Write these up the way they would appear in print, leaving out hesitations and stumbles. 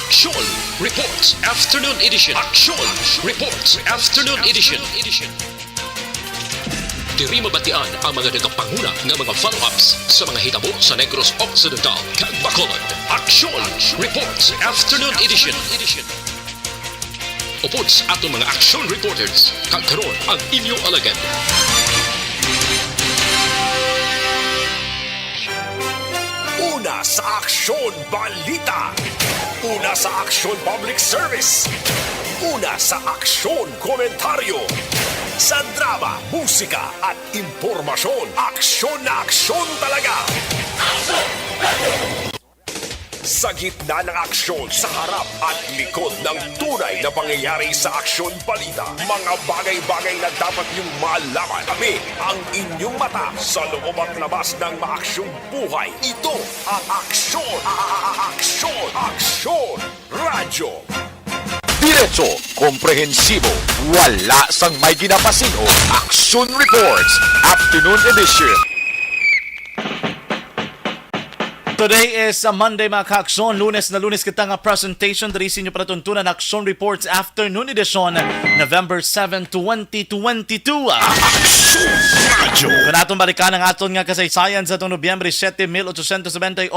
Action Reports Afternoon Edition. Action Reports Afternoon Edition. Diri mabatian ang mga nagapanguna nga mga follow-ups sa mga hitabo sa Negros Occidental kag Bacolod. Action Reports Afternoon Edition. Upod sa atong mga action reporters, kag karon ang inyong alagad. Una sa Aksyon Balita. Una sa Aksyon Public Service. Una sa Aksyon Komentaryo. Sa drama, musika at impormasyon, aksyon na aksyon talaga. Sa gitna ng aksyon, sa harap at likod ng tunay na pangyayari sa Aksyon Balita, mga bagay-bagay na dapat niyong malaman. Kami ang inyong mata sa loob at labas ng maaksyong buhay. Ito ang Aksyon! Aksyon! Radyo! Diretso, komprehensibo, wala sang may ginapasino. Action Reports, Afternoon Edition. Today is a Monday mga ka-aksyon. Lunes kita nga presentation. Dari sa inyo palatuntunan Action Reports Afternoon Edition, November 7, 2022. Kung atong balikan ang aton nga kasaysayan sa itong Nobyembre 7, 1878,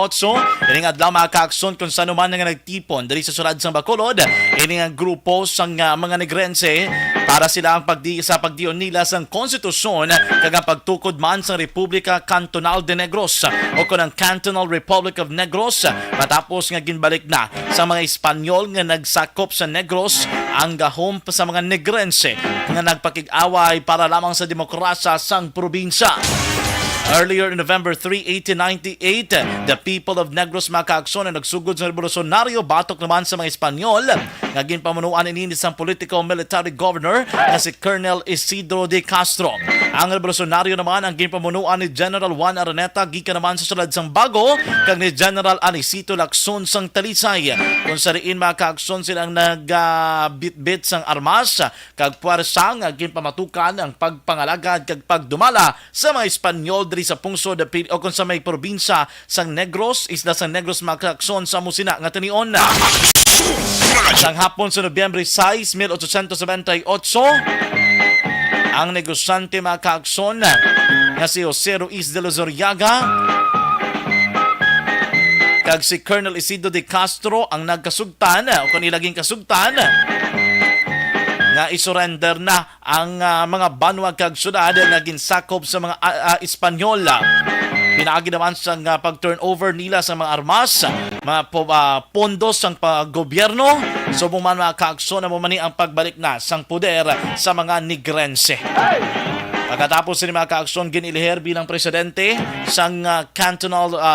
ining adlaw mga ka-aksyon kung saan man nga nagtipon dari sa sulad sang Bacolod, ining ang grupo sang mga Negrense para sila ang pagdion nila sang konstitusyon kag ang pagtukod man sang Republika Cantonal de Negros o kung ang Cantonal Republic of Negros matapos nga ginbalik na sa mga Espanyol nga nagsakop sa Negros ang gahom sa mga Negrense nga nagpakig-away para lamang sa demokrasya sang probinsya. Earlier in November 3, 1898, the people of Negros mga ka-aksyon na nagsugod sa revolusyonaryo batok naman sa mga Espanyol nga ginpamunuan ini isang political military governor na si Colonel Isidro de Castro. Ang revolusyonaryo naman ang ginpamunuan ni General Juan Araneta gikan naman sa sulad sang Bago kag ni General Anicito Lacson sang Talisay. Kung sa riin mga ka-aksyon silang nagbitbit sang armas kag puwersa nga ginpamatukan ang pagpangalagad kag pagdumala sa mga Espanyol diri sa pungsod o kung sa may probinsya sang Negros, isla sang Negros mga ka-aksyon sa Musina nga tinion. Sang hapon sa Nobyembre 6, 1878, ang negosyante mga ka-aksyon nga si Jose Ruiz de Lozoriaga kag si Colonel Isidro de Castro ang nagkasugtan o kung ilaging kasugtan nga isurrender na ang mga banwa kag syudad na ginsakop sa mga Espanyol. Pinaagi naman sa pag-turnover nila sa mga armas, mga pondos sang gobyerno, so man mga ka-aksyon na mumani ang pagbalik na sang poder sa mga Negrense. Pagkatapos ni mga ka-aksyon ginilihir bilang presidente sang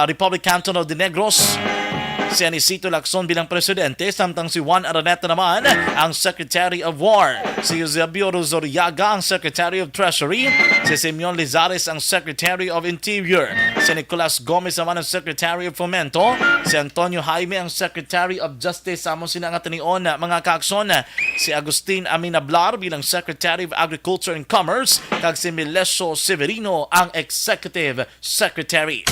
Republic Cantonal de Negros, si Anicito Lacson bilang presidente, samtang si Juan Araneta naman ang Secretary of War, si Eusebio Lozoriaga ang Secretary of Treasury, si Simeon Lizares ang Secretary of Interior, si Nicolas Gomez naman ang Secretary of Fomento, si Antonio Jaime ang Secretary of Justice, amo sila nga tanion mga ka-aksyon, si Agustin Aminablar bilang Secretary of Agriculture and Commerce, kag si Melesio Severino ang Executive Secretary.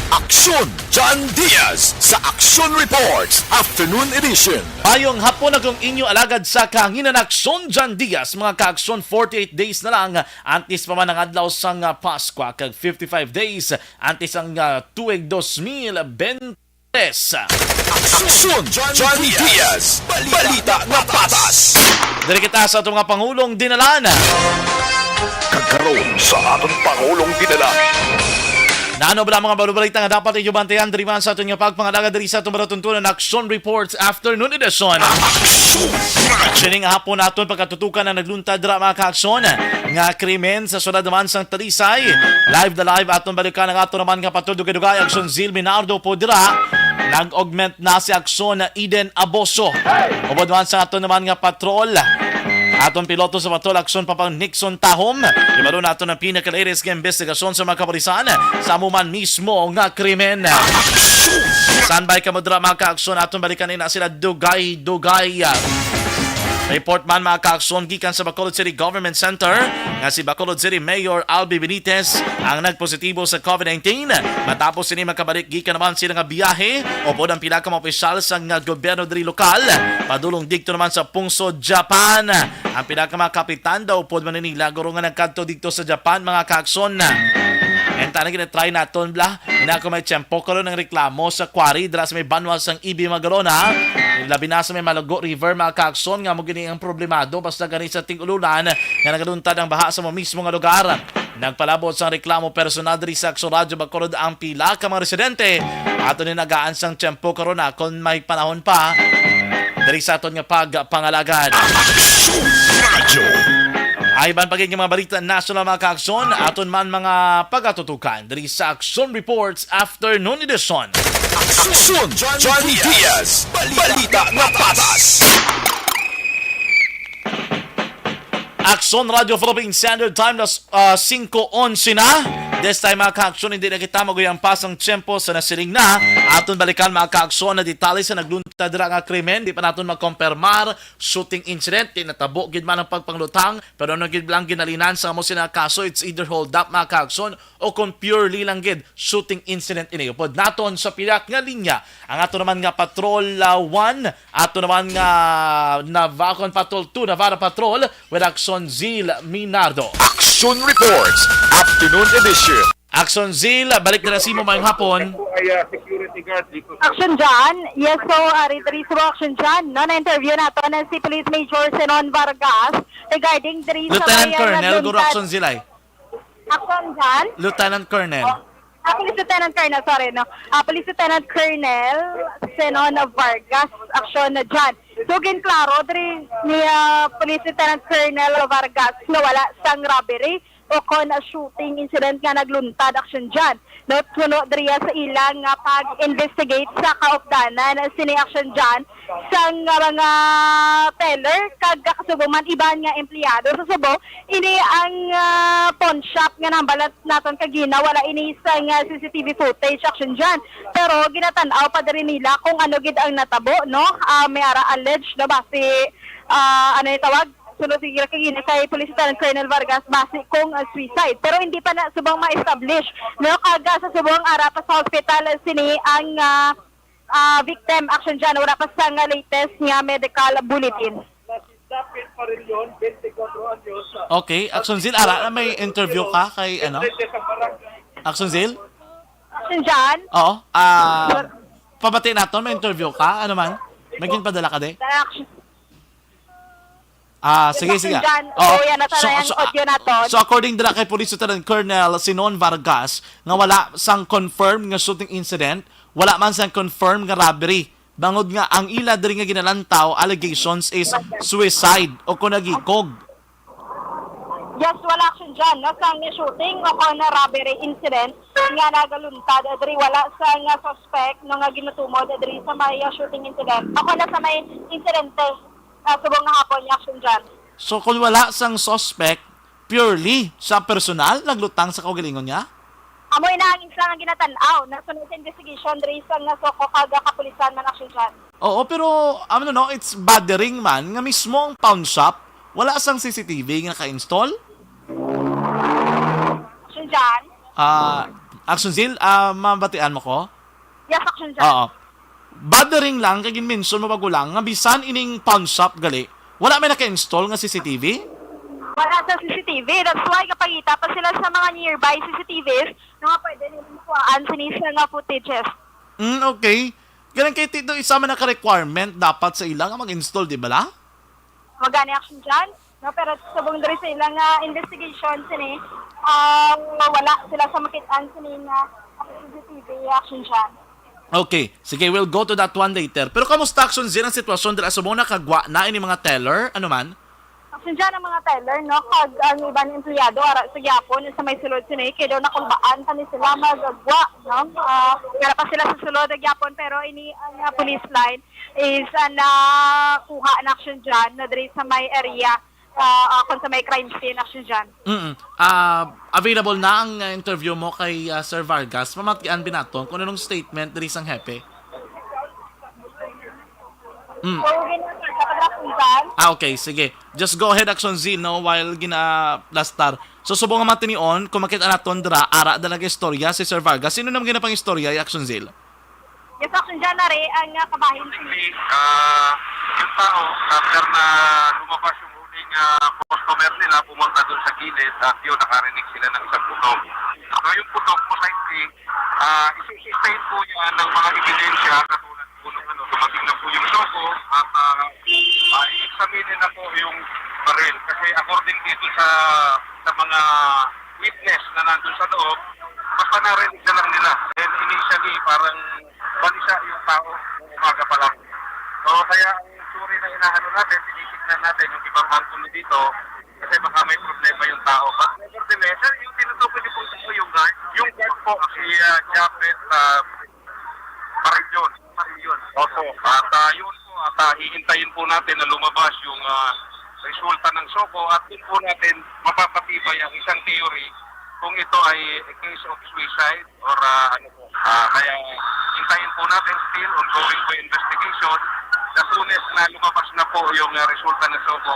Aksyon John Diaz sa Action Reports Afternoon Edition. Ayong hapon na kong inyo alagad sa kahanginan Aksyon John Diaz. Mga ka-aksyon, 48 days na lang antes pa man ang adlaw sang Paskwa kag 55 days antes ang tuig 2023. Aksyon John Diaz. Balita nga patas. Dali kita sa itong mga Pangulong dinalaan. Kagkaroon sa atong Pangulong dinala. Naano ba mga balubalita nga dapat inyo bantayan diriman sa aton nga pagpangalaga diri sa atong balatuntunan Action Reports Afternoon Edition. Sining hapon naton pagkatutukan na nagluntad dira mga ka-aksyon nga krimen sa syudad naman sang Talisay. Live aton balikan ang aton naman nga patudugay-dugay Aksyon Zil Minardo po dira. Nag-augment na si Aksyon na Eden Aboso. Ubod man sa aton naman nga patrol. Atong piloto sa patrol Aksyon Papang Nixon Tahom. Ibalo na ito ng pinaka-latest nga investigasyon sa mga kapalisan sa amuman mismo nga krimen. Standby ka mo dira mga ka-aksyon. Atong balikan na sila Dugay. Report man mga kaaksyon gikan sa Bacolod City Government Center nga si Bacolod City Mayor Albi Benitez ang nagpositibo sa COVID-19 matapos sini makabalik gikan naman sila nga biyahe o pod ang pila ka mga opisyal sa nga gobyerno diri lokal padulong dikto naman sa Pungsod, Japan. Ang pila ka mga kapitan daw pod man nila guro nga nagkadto dikto sa Japan mga kaaksyon. And tanang try naton bla. Ina ko may tiyempo karon ng reklamo sa quarry dira sa may banwal sang Ibi Magalona. Labi na sa may Malago River mga kaakson nga mo gini ang problemado basta gani sa ting-ulunan nga nagaduntad ang baha sa mo mismo nga lugar. Nagpalabot sang reklamo personal diri sa Aksyon Radyo Bacolod ang pila ka mga residente. Ato ni nagaan sang tiyempo karon na kung may panahon pa diri sa aton nga pagpangalagad. Radyo. Ayban pagiging mga balita national mga kaaksyon, aton man mga pagatutukan diri sa Aksyon Reports Afternoon Edition. Aksyon John Diaz. Balita na patas. Aksyon Radio Philippine Standard Time na 5:11 na. This time mga kaaksyon, hindi na kita maguyang pasang tiyempo sa nasiling na. Aton balikan mga kaaksyon na detalye sa nagluntad dira nga krimen. Di pa naton makompirmar shooting incident. Di natabo gid man ang pagpanglutang. Pero ano gid lang ginalinan sa mo sina kaso, it's either hold up mga kaaksyon o kung purely lang gid shooting incident ini. Pod naton sa pilak nga linya. Ang ato naman nga Patrol 1, ato naman nga Navacon Patrol 2, Navarra Patrol with Aksyon Zil Minardo. Aksyon Reports Afternoon Edition. Aksyon Zil, balik na si mo mayong hapon. Security guard dito. Action John, yes so, retrieve Action John, no, na-interview nato na si Police Major Senon Vargas regarding the reason Lieutenant Colonel, Guru Aksyon Zilay. Action John? Lieutenant Colonel. Police Lieutenant Colonel, sorry, no. Police Lieutenant Colonel Senon Vargas, Action John. So, klaro, diri ni Police Lieutenant Colonel Vargas na wala sang robbery o kon shooting incident nga nagluntad action dyan. No, suno diriya sa ilang nga pag-investigate sa kaupdanan sini action dyan sang mga teller kag kasubong man iban nga empleyado sa Subo. Ini ang pawn shop nga nambalat naton kagina wala ini sang CCTV footage action dyan. Pero ginatanaw pa diri nila kung ano gid ang natabo, no? May ara alleged na base ano yung tawag? Sunod sige kagina kay Police Lieutenant Colonel Vargas base kung suicide. Pero hindi pa na subang ma-establish. No, kaga sa subang ara pa sa hospital sini ang victim action dyan. Wala pa sa latest nga medical bulletin. Nasipdapin pa rin yun, 24 anyos. Okay, Aksyon Zil, ara na may interview ka kay ano? Aksyon Zil? Action dyan? Oo. Pabati naton, may interview ka? Ano man? Maging padala ka de? Action Sige. dyan. Oo. So, yan nata na yung audio naton. So according dila kay Police Lieutenant Colonel Sinon Vargas, nga wala sang confirmed nga shooting incident, wala man sang confirmed nga robbery. Bangod nga ang ila diri nga ginalantaw allegations is suicide o kunagikog. Yes, wala action dyan. No, sang shooting o kung na robbery incident nga nagaluntad. Diri wala sa nga suspect no nga ginutumod diri sa may shooting incident. Ako na sa may insidente. Subong na hapon yung action dyan. So kung wala sang suspect, purely sa personal, naglutang sa kaugalingon niya? Amoy na hangin sa nga ginatanaw. Nasunod sa investigation, diri sa nga soko kaga kapulisan man action dyan. Oo, pero it's bothering man nga mismo ang pawn shop, wala sang CCTV nga naka-install? Action dyan? Action Zil, mabatian mo ko? Yes, action dyan. Oo. Bothering lang, kay ginmention mo bagulang, nga bisan ining pawn shop gali, wala may naka-install nga CCTV? Wala sa CCTV. That's why kapag kita pa sila sa mga nearby CCTVs, na nga pwede nilang kuhaan sinisa nga footages. Okay. Ganun kay Tito, isa man naka-requirement dapat sa ilang nga mag-install, di ba la? Magani action dyan. No, pero subong diri sa ilang investigation sini, wala sila sa makitaan sini nga CCTV action dyan. Okay. Sige, we'll go to that one later. Pero kamusta action Zil ang sitwasyon dira sa mga nakagwa na ini mga teller? Ano man? Action dyan ang mga teller, no? Kag ang ibang empleyado, ara sa Gyapon, sa may sulod sini, kaya daw nakulbaan kami sila magagwa, no? Kaya pa sila sa sulod ng Gyapon, pero ini ang police line is kuha na action dyan, na diri sa may area, kung sa may crime scene action dyan. Available na ang interview mo kay Sir Vargas. Mamatian binaton kung anong statement diri sang hepe. Sugin na sir, dapat action dyan. Okay, sige. Just go ahead, Action Z, no, while gina-plastar. So, subong nga matinion, kung makita naton dra, ara talaga istorya si Sir Vargas. Sino naman ginapang istorya, Action Z? Yes, action dyan na rin ang kabahin. Yung tao, after na lumabas yung huling customer nila, pumunta doon sa gilid at yun, nakarinig sila ng isang putok. So yung putok, most likely, isi-sustain po yan ng mga ebidensya katulad po nung dumating na po yung soko at i-examine na po yung baril. Kasi according dito sa mga witness na nandun sa loob, basta narinig na lang nila. And initially, parang balisa yung tao nung umaga pa lang. So kaya ang suri na inaano natin, tinitignan natin yung ibang anggulo dito kasi baka may problema yung tao. But nevertheless, yung tinutukoy niyo po yung guard po, si Japet Parilyon. Opo. At yun po, at hihintayin po natin na lumabas yung resulta ng soko at yun po natin mapapatibay ang isang theory kung ito ay a case of suicide or ano po. Kaya hintayin po natin, still ongoing po investigation. As soon as na lumabas na po yung resulta ng soko,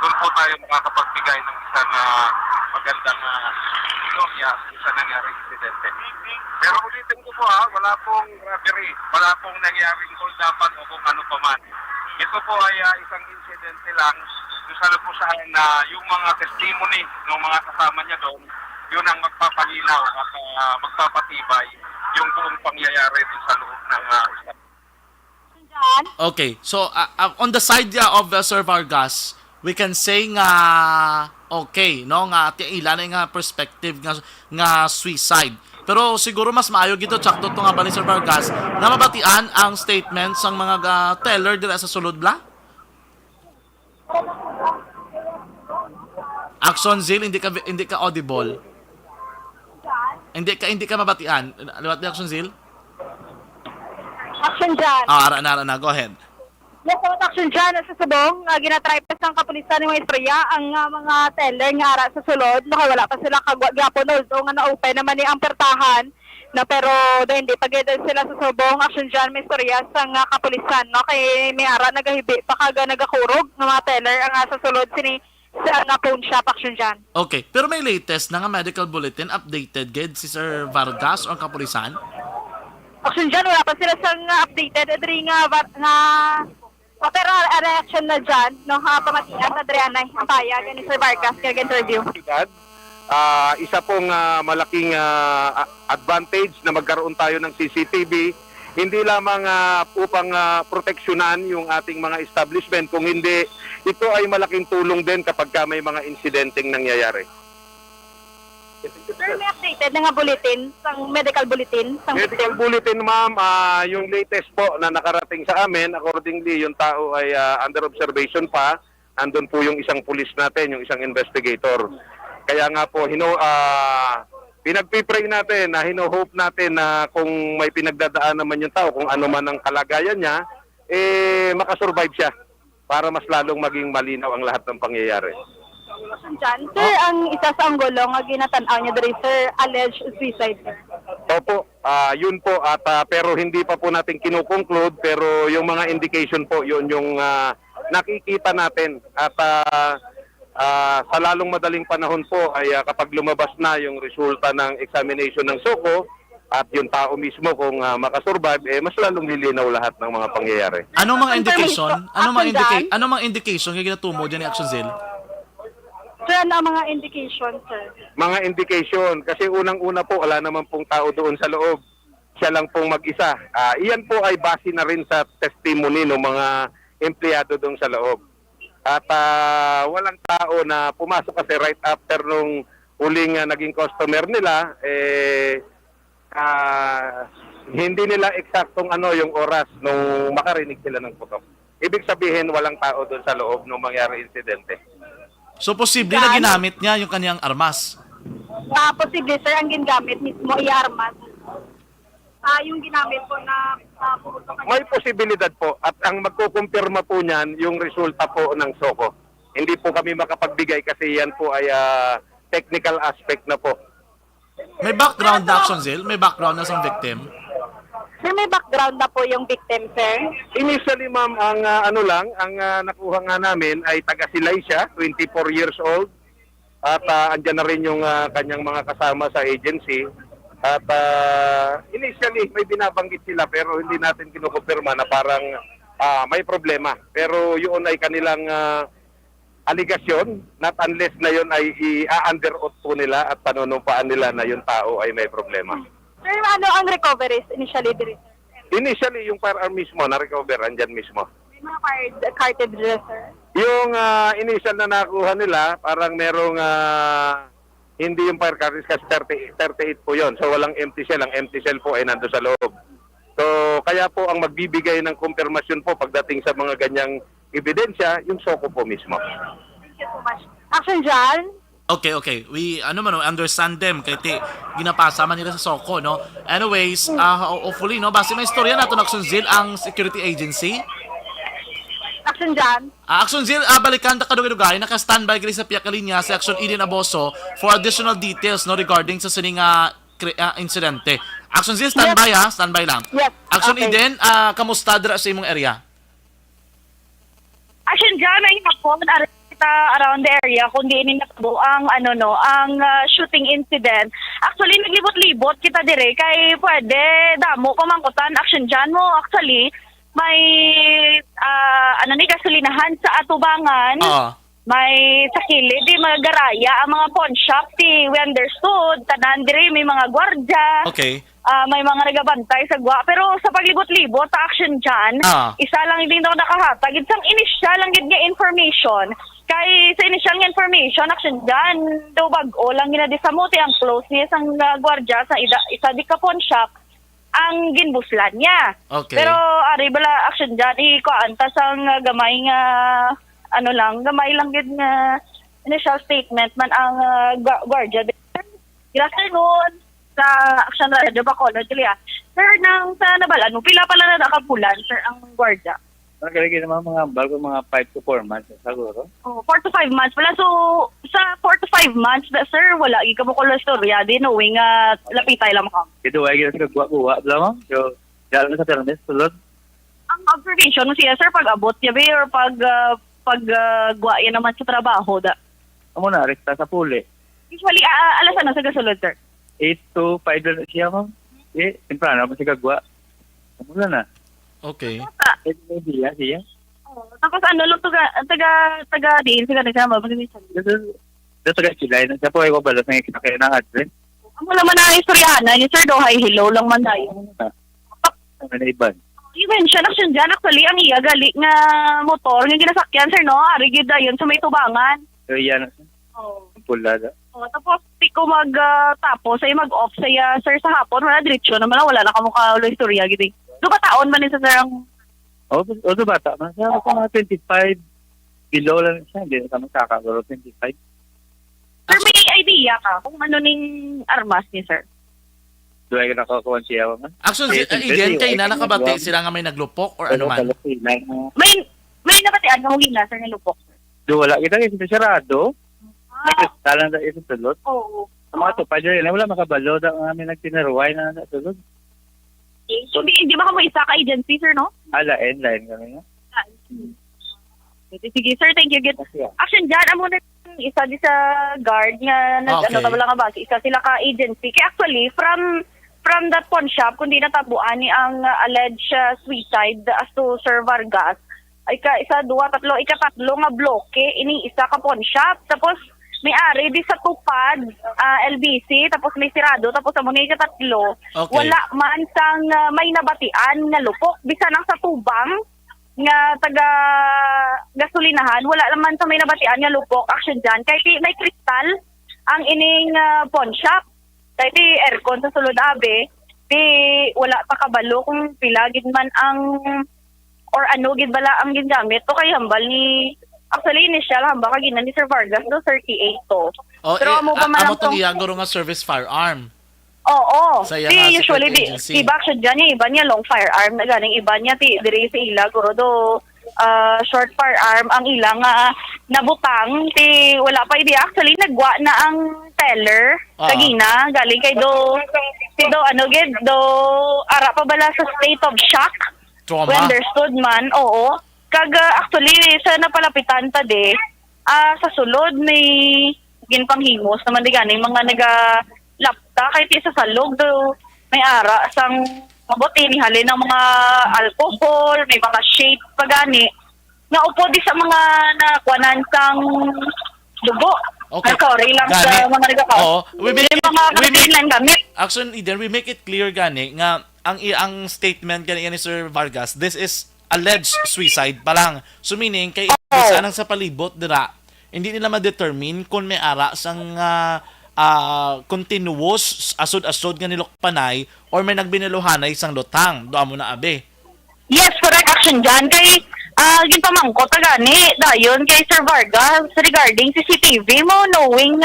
doon po tayo makakapagbigay ng isang magandang istorya sa nangyaring insidente. Pero ulitin ko po wala pong robbery, wala pong nangyaring holdapan o kung ano pa man. Ito po ay isang insidente lang kung saan po saan na yung mga testimony ng mga kasama niya doon, yun ang magpapalinaw at magpapatibay yung buong pangyayari dun sa loob ng isang. Okay, so on the side of Sir Vargas, we can say nga okay, no, nga ilan nga perspective nga suicide. Pero siguro mas maayo gito tsakto to nga ba ni Sir Vargas na mabatian ang statements ng mga teller dira sa sulod bla? Action Zil, hindi ka audible. Hindi ka mabatian. Liwat ni Action Zil? Action dyan. Ara na, go ahead. Yes, sa action dyan, sa subong, ginatry pa sa kapulisan ng mga istorya, ang mga teller nga ara sa sulod, nakawala pa sila kagwapon, although nga na-open naman ni ang pertahan, no, pero hindi pag-edad sila sa subong, action dyan, may istorya sa kapulisan, no, kay may ara nagahibi, pakaga nagakurog ng mga teller, ang sa sulod, sa nga phone shop, action dyan. Okay, pero may latest na nga medical bulletin updated gid si Sir Vargas o ang kapulisan? Action dyan, wala pa sila sa updated, adri nga, pero reaction na dyan, no, pamatian na Adriana, ang payag, ni Sir Vargas, kaya interview. Isa pong malaking advantage na magkaroon tayo ng CCTV, hindi lamang upang proteksyonan yung ating mga establishment, kung hindi, ito ay malaking tulong din kapag may mga insidenteng nangyayari. Sir, may updated na nga bulletin, sang medical bulletin. Medical bulletin, ma'am, yung latest po na nakarating sa amin, accordingly, yung tao ay under observation pa. Andun po yung isang pulis natin, yung isang investigator. Kaya nga po, pinagpipray natin, hino-hope natin na kung may pinagdadaan naman yung tao, kung ano man ang kalagayan niya, makasurvive siya para mas lalong maging malinaw ang lahat ng pangyayari. Dyan. Sir, ang isa sa anggulo nga ginatanaw niya diri, sir, alleged suicide. Opo, yun po, at pero hindi pa po natin kinukonclude, pero yung mga indication po, yun yung nakikita natin. At sa lalong madaling panahon po ay kapag lumabas na yung resulta ng examination ng SOCO at yung tao mismo kung makasurvive, mas lalong lilinaw lahat ng mga pangyayari. Anong mga indication? Anong mga indication nga ginatumo diyan ni Action Zil? Sir, ano ang mga indication, sir? Mga indication, kasi unang-una po, wala naman pong tao doon sa loob. Siya lang pong mag-isa. Iyan po ay base na rin sa testimony ng mga empleyado doon sa loob. At walang tao na pumasok kasi right after nung huling naging customer nila, hindi nila eksaktong yung oras nung makarinig sila ng putok. Ibig sabihin, walang tao doon sa loob nung mangyari insidente. So, posible na ginamit niya yung kanyang armas? Posible, sir, ang ginagamit mismo i-armas. Yung ginamit po na pumunta ka. May posibilidad po at ang magkukumpirma po niyan yung resulta po ng SOCO. Hindi po kami makapagbigay kasi yan po ay technical aspect na po. May background na Action Zil? May background na sa victim? Sir, Sir, may background na po yung victim, sir? Initially, ma'am, ang nakuha nga namin ay taga-Silay siya, 24 years old. At andyan na rin yung kanyang mga kasama sa agency. At initially, may binabanggit sila pero hindi natin kinukumpirma na parang may problema. Pero yun ay kanilang aligasyon, not unless na yun ay i-under oath po nila at panunumpaan nila na yung tao ay may problema. Sir, ano ang recoveries initially dito? Initially, yung firearm mismo, na-recover, andyan mismo. May mga cartridges, sir. Yung initial na nakuha nila, parang merong hindi yung fire cartridge kasi 38 po yon. So walang empty shell. Ang empty shell po ay nando sa loob. So kaya po ang magbibigay ng confirmation po pagdating sa mga ganyang ebidensya, yung SOCO po mismo. Thank you so much. Action John? Okay. We understand them kay ginapasa man nila sa Soko, no. Anyways, hopefully no base may istorya nato Actionzil ang security agency. Action John? Actionzil, balikan ta kadugay naka-standby gali sa piyak linya si Action Eden Aboso for additional details no regarding sa sining insidente. Actionzil, standby ha, standby lang. Yes. Action Okay. Eden, kamusta dira sa imong area? Action John, may hapon kita around the area kundi ini natabo ang shooting incident. Actually naglibot-libot kita dire kay pwede damo pamangkutan Action John mo actually may gasolinahan sa atubangan. May sa kilid di mga garaya ang mga pawn shop ti we understood tanan dire may mga gwardiya. Okay. May mga nagabantay sa gwa pero sa paglibot-libot sa Action John isa lang hindi na nakahatag isang initial lang gid nga information kay sa initial nga information Action John do bag-o lang ginadi sa mote ang close niya sang gwardiya sa isa di ka pawn shop ang ginbuslan niya. Okay. Pero ari bala Action John ikuan ta sang gamay nga gamay lang gid nga initial statement man ang gwardiya. Good afternoon sa Action Radio Bacolod, Julia. Sir, sa nabalan mo, pila pala na nakapulan, sir, ang gwardiya? Nakalagay naman mga bago mga 5 to 4 months siguro. 4 to 5 months pala. So, sa 4 to 5 months, sir, wala. Ika mo ko lang storya. Di knowing lapitay lang ka. Ito ay gina sa kagwa-guwa lamang. So, dahil na sa permis, sulod. Ang observation mo siya, sir, pag abot niya ba or pag gwa yan naman sa trabaho, da? Amo na, rekta sa puli. Usually, alasan na sa gasulod, sir? 8 to 5 na siya, ma'am. Temprano naman si kagwa. Amo na. Okay. Siya. Tapos lang, taga diin siya nagsama. Dito taga sila. Siya po ay wabalas na ikinakaya ng address. Ang wala man na istoryahan, yung sir do, hi, hello lang man tayo. Ano na iban? I-mention Action John, actually, ang iya gali nga motor, nga ginasakyan, sir, no? Arigid yun sa may tubangan. So, yan. Pula da. Tapos, tiko tapos ay mag-off saya, sir, sa hapon, wala diretsyo naman, wala na kamukha ulo istorya, gini. Do ba taon man sa sir ang... O, bata. Siya ako mga 25 below lang siya. Hindi na kami kakagaro 25. Sir, may idea ka kung ano ning armas ni sir? Do ay nakakuha siya man. Actually, Eden, kayo na nakabati sila nga may naglupok or ano man? May nabatian ka huli na, sir, ng lupok. Do wala kita kasi sarado. Nagkastalan na ito sulod. Oo. Ang mga tupad yun, wala makabalo na kami nagtinaruay na sulod. So, hindi ba ka mo isa ka agency, sir, no? Lain kami nga. Sige, sir, thank you. Action dyan, amo na isa di sa guard nga, tabala nga ba, isa sila ka agency. Kaya actually, from that pawn shop, kundi natabuan ni ang alleged suicide as to Sir Vargas, ay isa, dua, tatlo, ikatatlo nga bloke, ini isa ka pawn shop. Tapos, may-ari di sa tupad, LBC, tapos may sirado, tapos amo na ikatatlo. Okay. Wala man sang may nabatian nga lupok, bisa nang sa tubang, nga taga gasolinahan, wala naman sa may nabatian nga lupok. Action dyan. Kahit may kristal ang ining pawn shop. Kahit aircon sa sulod abe, wala pa kabalo kung pila gid man ang or ano gid bala ang gingamit to kay hambal ni actually initial hambal kag ni Sir Vargas do 38 to. Pero amo pa man amo tong iyagoro nga service firearm. Oo. Sa Usually di action dyan niya, iba niya long firearm na ganing iba niya diri sa ila guro do short firearm ang ilang nabutang wala pa idi actually nagwa na ang teller kagina galing kay do ara pa bala sa state of shock. Trauma. We understood man, oo. Actually sa napalapitan ta sa sulod may ginpanghimos naman di gani mga lapta kay ti sa salog do may ara sang mabuti ni halin ng mga alcohol, may mga shape pa gani. Nga upo di sa mga nakuanan sang dugo. Okay. Sorry lang Gani. sa mga nagkakaw. Oo. We make it- mga we make- katilan gamit. Actually, Eden, we make it clear gani nga ang statement gani ni Sir Vargas, this is alleged suicide pa lang. So meaning kay isa nang sa palibot dira, hindi nila ma-determine kung may ara sang continuous asod-asod nga nilok panay or may nagbiniluhanay sang lutang. Doa mo na abe. Yes, correct action dyan. Kay, ginpamangko tagani, dayon kay Sir Vargas regarding CCTV mo, knowing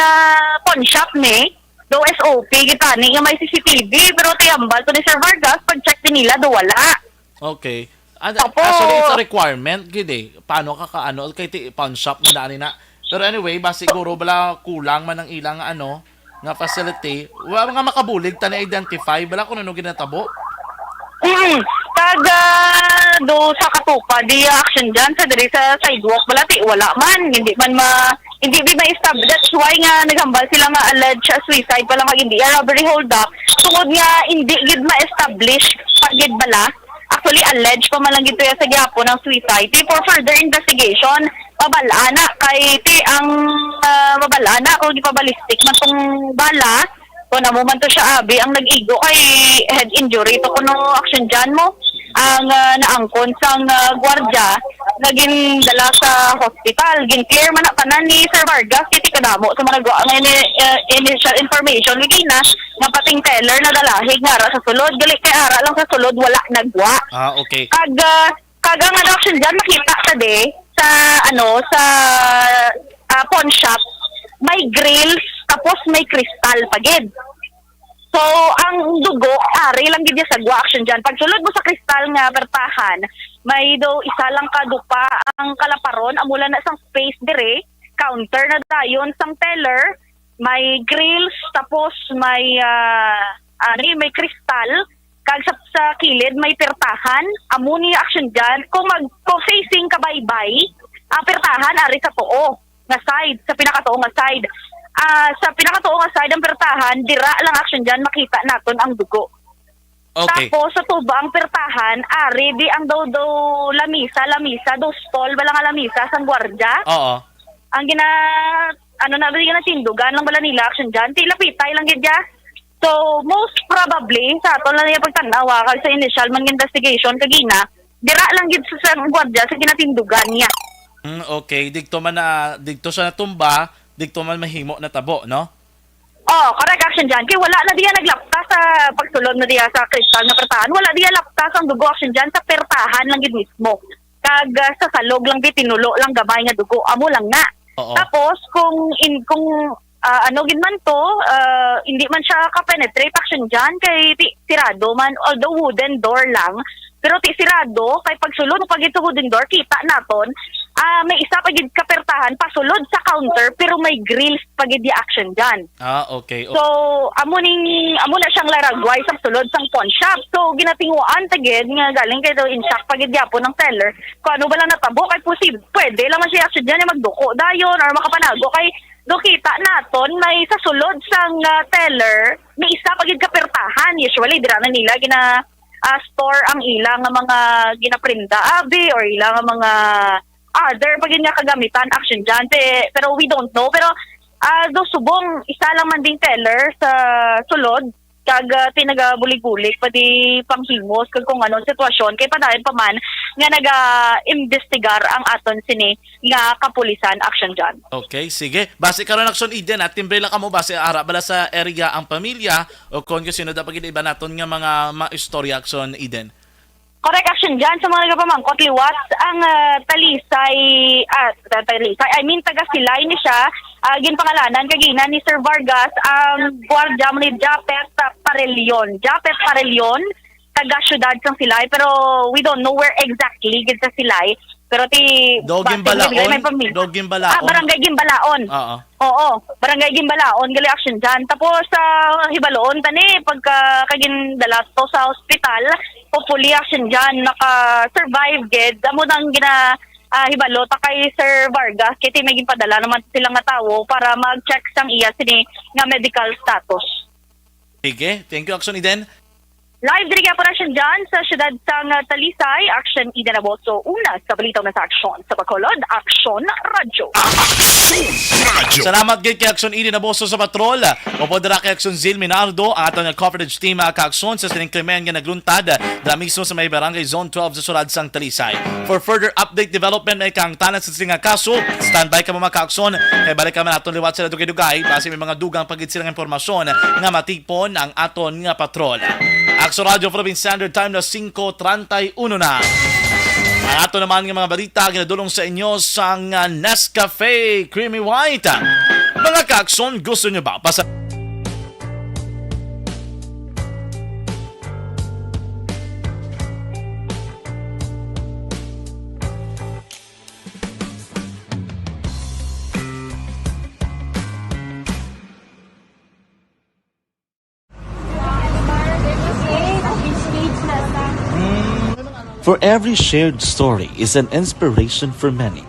pawn shop ni, do SOP, gitani nga may CCTV, pero tiyambal to ni Sir Vargas, pag-check din nila, do wala. Okay. Opo. Actually, it's a requirement, gid paano ka kaano kay ti pawn shop na ani na. Pero anyway, siguro bala kulang man ang ilang nga facility. Wa nga makabulig ta na identify bala kung ano ginatabo. Do sa katupa, di action dyan sa diri sa sidewalk, wala man, hindi ma-establish. That's why nga naghambal sila nga alleged suicide pala nga hindi robbery hold up. Tungod nga hindi gid ma-establish pag gid bala. Actually, alleged pa man lang gito sa gyapon ng suicide. For further investigation, mabalana kay ang mabalana kung gipabalistik man tong bala. Kung namuman to siya abi, ang nag-igo kay head injury to kuno action dyan mo. Ang naangkon sang gwardya naging dala sa hospital. Gin-clear man na tanan ni Sir Vargas kiti kadamo sa mga initial information na nga pating teller na dalahig nga ara sa sulod. Gali kay ara lang sa sulod wala nagwa. Okay. Kaga nga action dyan makita sa pawn shop may grills tapos may crystal pagid. So, ang dugo, ari lang gid sa gwa action dyan. Pag sulod mo sa kristal nga bertahan, may isa lang kadupa ang kalaparon, amula na isang space dire, counter na dayon sang teller, may grills, tapos may kristal, kag sa kilid may pertahan, amo ni action dyan. Kung facing kabaybay, pertahan ari sa too nga side, sa pinakatoo nga side. Sa pinakatoo nga side ang pertahan, dira lang action dyan, makita naton ang dugo. Okay. Tapos sa tuba ang pertahan, ari di ang daw lamisa, daw stall, bala nga lamisa, sang gwardya. Oo. Ang tindugan lang bala nila action dyan, tilapitay lang gidya. So, most probably, sa ato lang yung pagtanawa, kag sa initial man investigation, kagina, dira lang gid sa gwardya, sa ginatindugan niya. Okay, digto sa natumba, digto man mahimo na tabo, no? Oh, correct action dyan. Kaya wala na diya naglapta sa pagsulod na diya sa kristal na pertahan. Wala diya lapta sa dugo action dyan sa pertahan lang gid mismo. Kag sa salog lang di tinulo lang gabay nga dugo. Amo lang nga. Oo. Tapos kung gid man to, hindi man siya ka-penetrate action dyan kay sirado man, although wooden door lang. Pero sirado, kay pagsulod pag ito wooden door, kita naton, may isa pagid kapertahan pasulod sa counter pero may grills pagid di action dyan. Okay. So, amo na siyang laragway sa sulod sang pawn shop. So, ginatinguan tagid nga galing kay daw in shock pagid yapon ng teller. Kung ano ba lang natabo kay posible, pwede lang man siya action dyan magduko dayon or makapanago kay do kita naton may sa sulod sang teller, may isa pagid kapertahan. Usually dira na nila store ang ilang mga ginaprinta abi or ilang mga other pag nga kagamitan action dyan. Pero we don't know. Pero do subong isa lang man ding teller sa sulod kag tinagabulig-bulig pati panghimos kag kung anong sitwasyon kay padayon pa man nga naga-investigar ang aton sini nga kapulisan action dyan. Okay, sige. Base karon action Eden at timbre lang kamo base ara bala sa area ang pamilya o kung sino dapat iba naton nga mga istorya action Eden. Correct action dyan sa mga nagapamangkot liwat ang Talisay, I mean taga Silay ni siya, ginpangalanan kagina ni Sir Vargas ang gwardya mo ni Japet Parelion, taga syudad sang Silay pero we don't know where exactly gid sa Silay. Pero Doging base, may Balaon. pamilya. Doging Balaon. Barangay Gimbalaon. Oo. Oo, Barangay Gimbalaon, gali action dyan. Tapos sa Hibaloon, tani, pagka kagin dala to sa hospital, hopefully action dyan, naka-survive ged. Amo nang Hibalo, kay Sir Vargas, kiti may padala naman silang nga tao para mag-check sang iya sini nga medical status. Sige, thank you, Action Eden. Live diri po na siya dyan sa siyudad sang Talisay, Action Eden Aboso. Una sa balitaw na sa aksyon. Sa Bacolod, Action Radyo. Salamat gid kay Action Eden Aboso sa patrol. Opo dira kay Action Zil Minardo, ang atong coverage team ka-aksyon sa sining krimen nga nagluntad dira mismo sa may barangay Zone 12 sa Surad sang Talisay. For further update development may kang tanan sa sining kaso, standby ka mo ka-aksyon. Kay balik ka man aton liwat sila dugay-dugay base may mga dugang pagid silang impormasyon nga matipon ang aton nga patrol. Action Radio Philippine Standard Time na 5:31 na. Ang ato naman ng mga balita ginadulong sa inyo sa Nescafe Creamy White. Mga ka-aksyon, gusto nyo ba? For every shared story is an inspiration for many.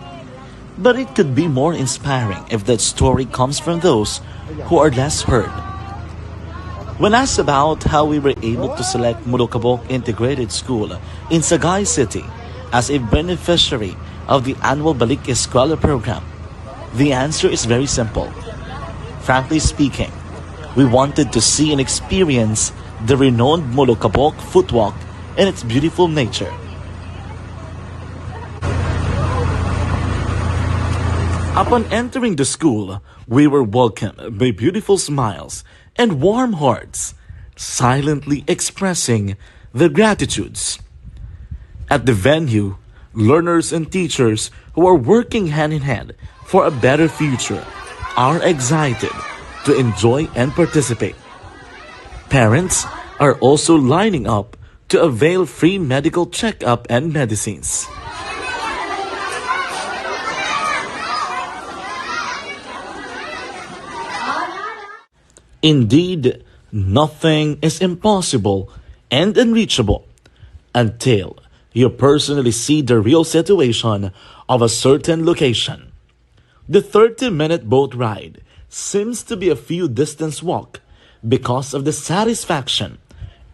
But it could be more inspiring if that story comes from those who are less heard. When asked about how we were able to select Murukabok Integrated School in Sagay City as a beneficiary of the annual Balik Eskwela program, the answer is very simple. Frankly speaking, we wanted to see and experience the renowned Murukabok footwalk in its beautiful nature. Upon entering the school, we were welcomed by beautiful smiles and warm hearts, silently expressing their gratitudes. At the venue, learners and teachers who are working hand in hand for a better future are excited to enjoy and participate. Parents are also lining up to avail free medical checkup and medicines. Indeed, nothing is impossible and unreachable until you personally see the real situation of a certain location. The 30-minute boat ride seems to be a few distance walk because of the satisfaction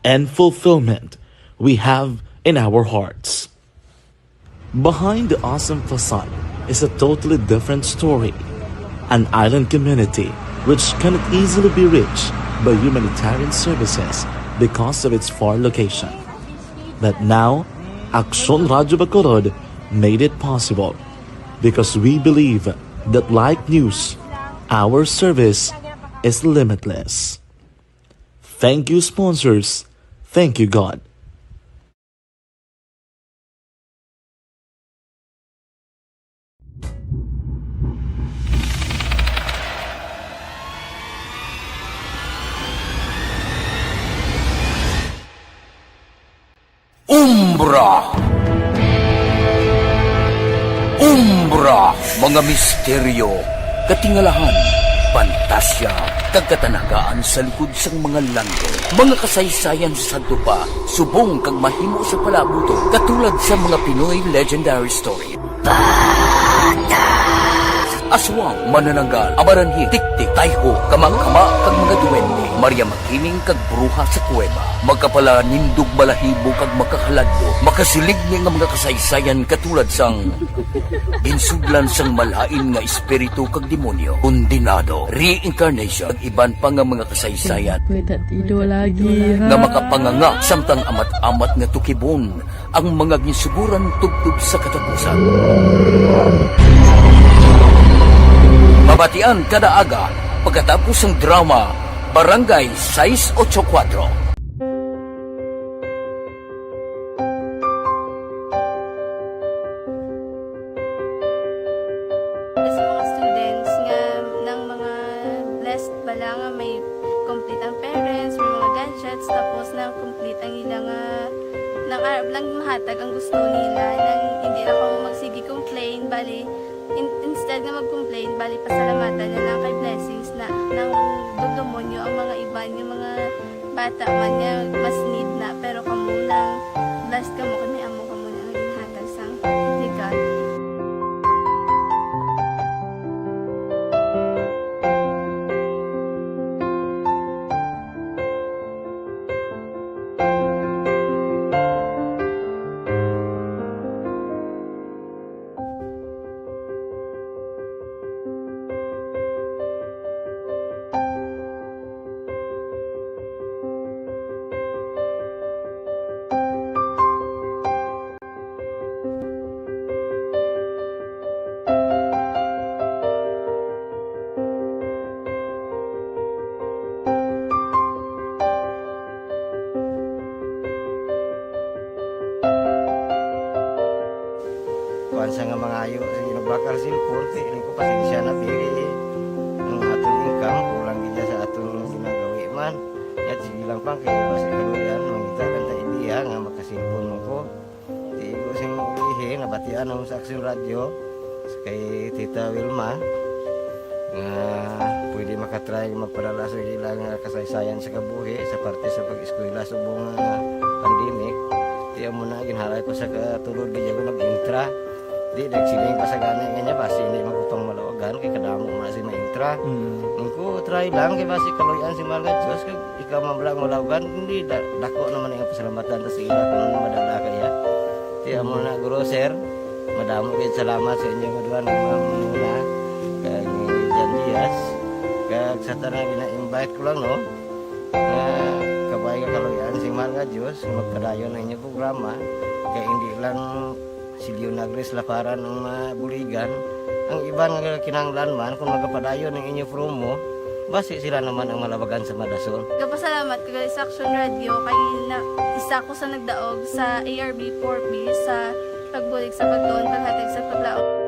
and fulfillment we have in our hearts. Behind the awesome facade is a totally different story. An island community which cannot easily be reached by humanitarian services because of its far location. But now, Action Radio Bacolod made it possible because we believe that like news, our service is limitless. Thank you, sponsors. Thank you, God. Umbra! Umbra! Mga misteryo, katingalahan, pantasya, kagkatanagaan sa likod sang mga langit. Mga kasaysayan sa dupa, subong kag mahimo sa palabuto, katulad sa mga Pinoy legendary story. Aswang, manananggal, amaranhi, tiktik, tayho, kamang-kama, kag mga duwende, Maria Makining kag bruha sa kuweba, magkapala nindog balahibo kag makahaladlo, makasilig niya nga mga kasaysayan katulad sang ginsudlan sang malain nga espiritu kag demonyo, kondinado, reincarnation, kag iban pa nga mga kasaysayan nga makapanganga samtang amat-amat nga tukibon ang mga ginsuguran tugtog sa katapusan. Mabatian kada aga pagkatapos ng drama Barangay 684. Sa mga students nga ng mga blessed bala nga may complete ang parents, may mga gadgets, tapos na complete ang ilang nang lang mahatag ang gusto nila nang hindi na ako magsigi ko Bali, instead na mag-complain, bali pasalamatan na lang kay Blessings na nang dudumonyo ang mga iba, yung mga bata man niya mas need na, pero kamo lang blessed kamo kani amo kamo na naging hatag sang ligat. Kuan sa nga mga ayo sa ginabakal silpon kay ini ko pasensya na biri ang atong income kulang gid sa atong ginagawi man ya sige lang pang kay basi kaluyan mangita kan ta idea nga makasilpon mo ko di ko sing ihi nabatian ang sa Aksyon Radio kay Tita Wilma nga pwede makatry magpadala sa ilang kasaysayan sa kabuhi sa parte sa pag-eskwela subong pandemic di mo na ginhalay ko sa katulod gid ko nag-intra di nagsiling pa sa gani nga basi hindi magupang malawagan kay kadamo man si maintra ko try lang kay basi kaluyan si mga Diyos kay ikaw mablang malawagan hindi dako naman ang pasalamatan ta sa ila kung madala kaya di amo na guro sir madamo gid salamat sa inyo nga duha ng mga kay Jan Diaz kag sa tanan gina-invite ko lang no kabay ka kaluyan si mga Diyos magpadayon ang inyong programa kay hindi lang si Leonagres laparan ng buligan ang iba nga kinahanglan man kung magapadayon ng inyo promo basi sila naman ang malawagan sa Madasol. Kapasalamat ko sa Aksyon Radio kay na isa ko sa nagdaog sa ARB 4B sa pagbulig sa pagtuon paghatag sa paglaom.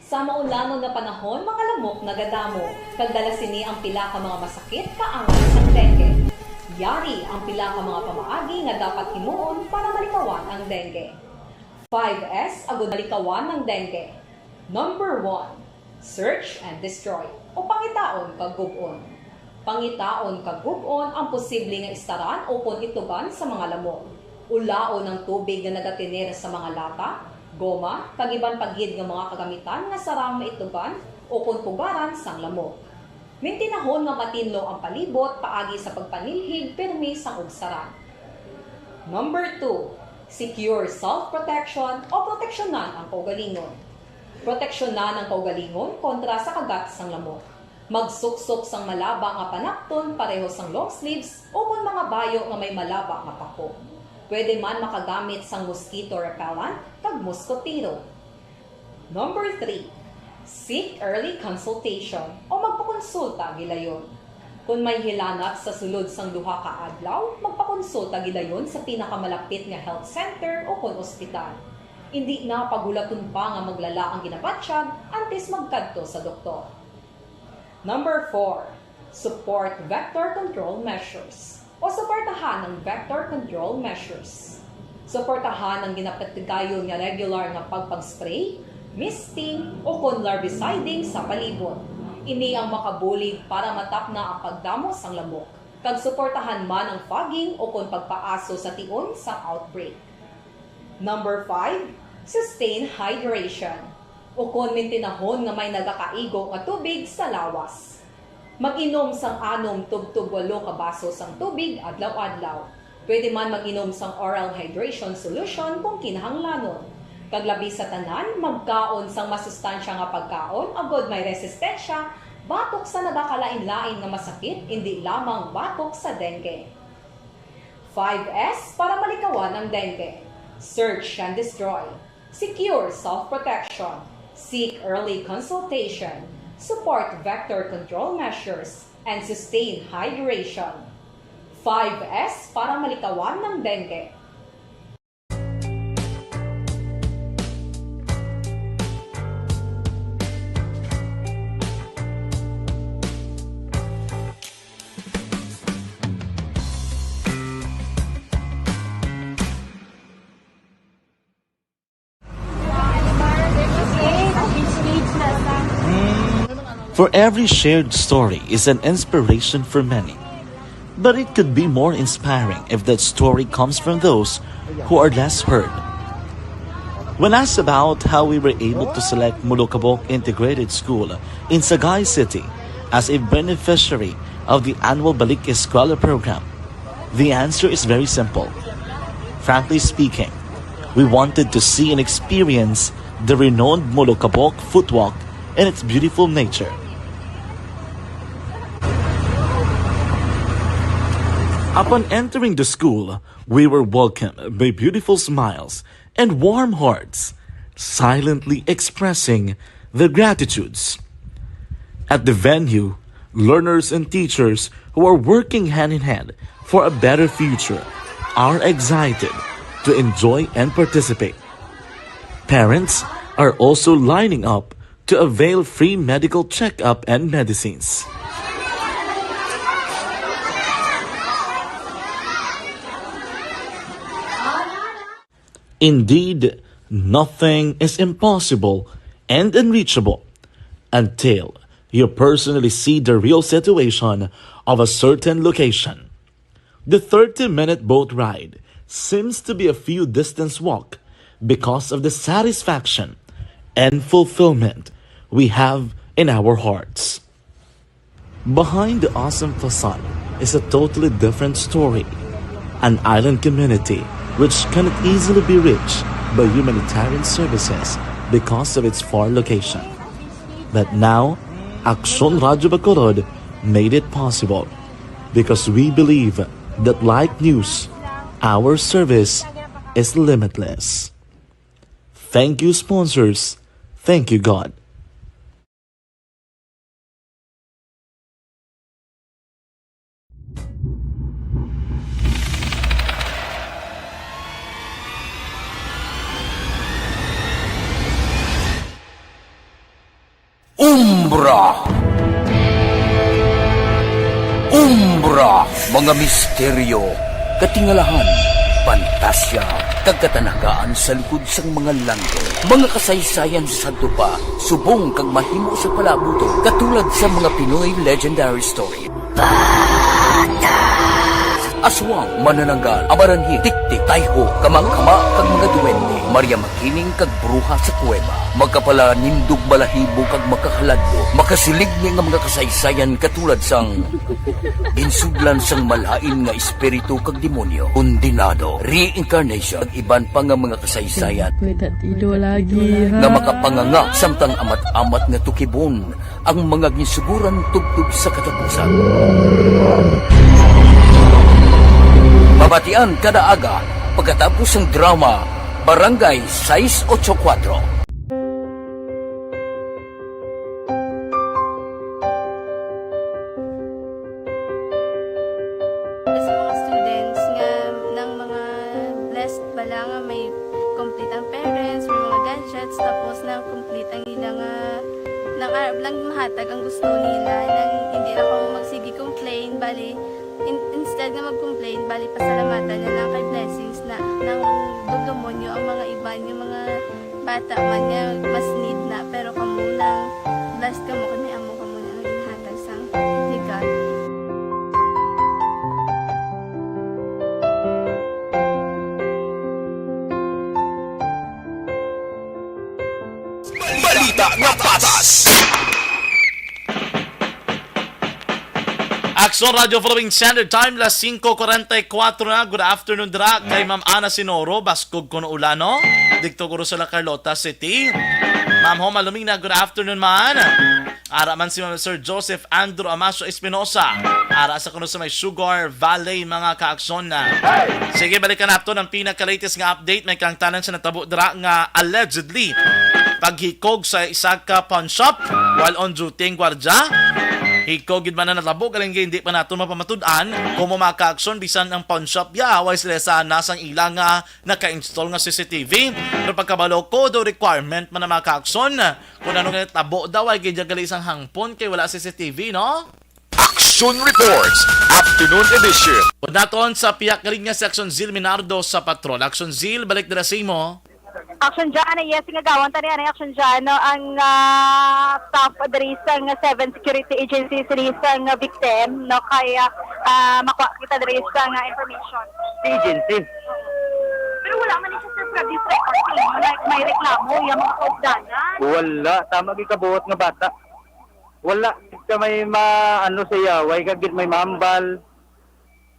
Sa maulamon na panahon, mga lamok nagadamo. Kagdala sini ang pila ka mga masakit kaangat sa dengue. Yari ang pila ka mga pamaagi nga dapat himuon para malikawan ang dengue. 5S agud malikawan ng dengue. Number 1, search and destroy o pangitaon kag gub-on. Pangitaon kag gub-on ang posible nga istaran o pon ituban sa mga lamok. Ulaon ng tubig nga nagatinir sa mga lata, goma, kagiban pagid ng mga kagamitan nga sarang maituban o kunpugaran sang lamok. Mintinahon nga matinlo ang palibot paagi sa pagpanilhig permi sang ugsaran. Number 2, secure self-protection o proteksyonan ang kaugalingon. Proteksyonan ang kaugalingon kontra sa kagat sang lamok. Magsuksok sang malaba nga panakton pareho sang long sleeves o kung mga bayo nga may malaba nga pako. Pwede man makagamit sang mosquito repellent kag mosquitero. Number 3, seek early consultation o magpakonsulta gilayon. Kung may hilanat sa sulod sang duha ka adlaw, magpakonsulta gidayon sa pinakamalapit nga health center o kon ospital. Hindi na pagulaton pa nga maglala ang ginabatsyag antes magkadto sa doktor. Number 4, support vector control measures o suportahan ng vector control measures. Suportahan ang ginapatigayon nga regular nga pagpag-spray, misting o kon larviciding sa palibot. Ini ang makabulig para matapna ang pagdamo sang lamok. Kag suportahan man ang fogging o kon pagpaaso sa tion sa outbreak. Number 5, sustain hydration o kon mintinahon nga may nagakaigo nga tubig sa lawas. Mag-inom sang 6 tub-tub 8 ka baso sang tubig adlaw-adlaw. Pwede man mag-inom sang oral hydration solution kung kinahanglanon. Kaglabi sa tanan, magkaon sang masustansya nga pagkaon agod may resistensya, batok sa nagakalain-lain nga masakit, hindi lamang batok sa dengue. 5S para malikawan ang dengue. Search and destroy. Secure self-protection. Seek early consultation. Support vector control measures. And sustain hydration. 5S para malikawan ng dengue. For every shared story is an inspiration for many. But it could be more inspiring if that story comes from those who are less heard. When asked about how we were able to select Mulukabok Integrated School in Sagay City as a beneficiary of the annual Balik Eskwela program, the answer is very simple. Frankly speaking, we wanted to see and experience the renowned Mulukabok footwalk in its beautiful nature. Upon entering the school, we were welcomed by beautiful smiles and warm hearts, silently expressing their gratitudes. At the venue, learners and teachers who are working hand in hand for a better future are excited to enjoy and participate. Parents are also lining up to avail free medical checkup and medicines. Indeed, nothing is impossible and unreachable until you personally see the real situation of a certain location. The 30-minute boat ride seems to be a few distance walk because of the satisfaction and fulfillment we have in our hearts. Behind the awesome facade is a totally different story, an island community which cannot easily be reached by humanitarian services because of its far location. But now, Aksyon Radyo Bacolod made it possible because we believe that like news, our service is limitless. Thank you, sponsors. Thank you, God. Umbra! Umbra! Mga misteryo, katingalahan, pantasya, kagkatanagaan sa likod sang mga langko. Mga kasaysayan sa dupa, subong kag mahimo sa palabuto, katulad sa mga Pinoy legendary story. Aswang, manananggal, amaranhi, tiktik, tayho, kamang-kama, kag mga duwende, Maria Makining kag bruha sa kuweba, magkapala nindog balahibo kag makahaladlo, makasilig niya nga mga kasaysayan katulad sang ginsudlan sang malain nga espiritu kag demonyo, kondinado, reincarnation, kag iban pa nga mga kasaysayan nga makapanganga samtang amat-amat nga tukibon ang mga ginsuguran tugtog sa katapusan. Mabatian kada aga pagkatapos ng drama Barangay 684. Sa mga students nga ng mga blessed bala nga may complete ang parents, may mga gadgets, tapos na complete ang ilang lang mahatag ang gusto nila nang hindi na ako magsigi complain, bali instead nga mag-complain, bali pasalamatan na lang kay blessings na nang dudumonyo ang mga iban, yung mga bata man nga mas need na, pero kamo lang blessed kamo kami amo kamo na ang ginhatag sang ni God. Balita nga patas! Aksyon Radio Philippine Standard Time, las 5:44 na. Good afternoon, dra. Kay Ma'am Ana Sinoro, Baskog Kuno Ulano, dikto ko sa La Carlota City. Ma'am Ho Maluming na, good afternoon man. Ara man si Ma'am Sir Joseph Andrew Amasio Espinosa. Ara sa kuno sa may Sugar Valley, mga kaaksyon na. Sige, balikan nato ng pinaka-latest nga update. May kang tanan sa natabo dra nga allegedly paghikog sa isa ka pawn shop while on duty ang gwardya. Hikog gid man na natabo galing hindi pa nato mapamatud-an kung makaaksyon bisan ang pawn shop ya way sila sa nasang ilang naka-install nga CCTV. Pero pagkabalo ko do requirement man na makaaksyon kung ano nga tabo daw ay gid gali isang hangpon kay wala CCTV, no? Action Reports, Afternoon Edition. Pud naton sa piyak galing nga Section Zil Minardo sa patrol. Action Zil, balik dira sa imo. Action dyan, yes, nga gawon tani ang action dyan, no, ang staff diri sa 7 security agencies diri sa victim, no, kaya makuha kita diri sa information. Agency. Pero wala man siya sa service record, like may reklamo, yung mga kaugdanan. Wala. Tama gikabuot nga bata. Wala. Ka may maano siya. Way kagit may mambal.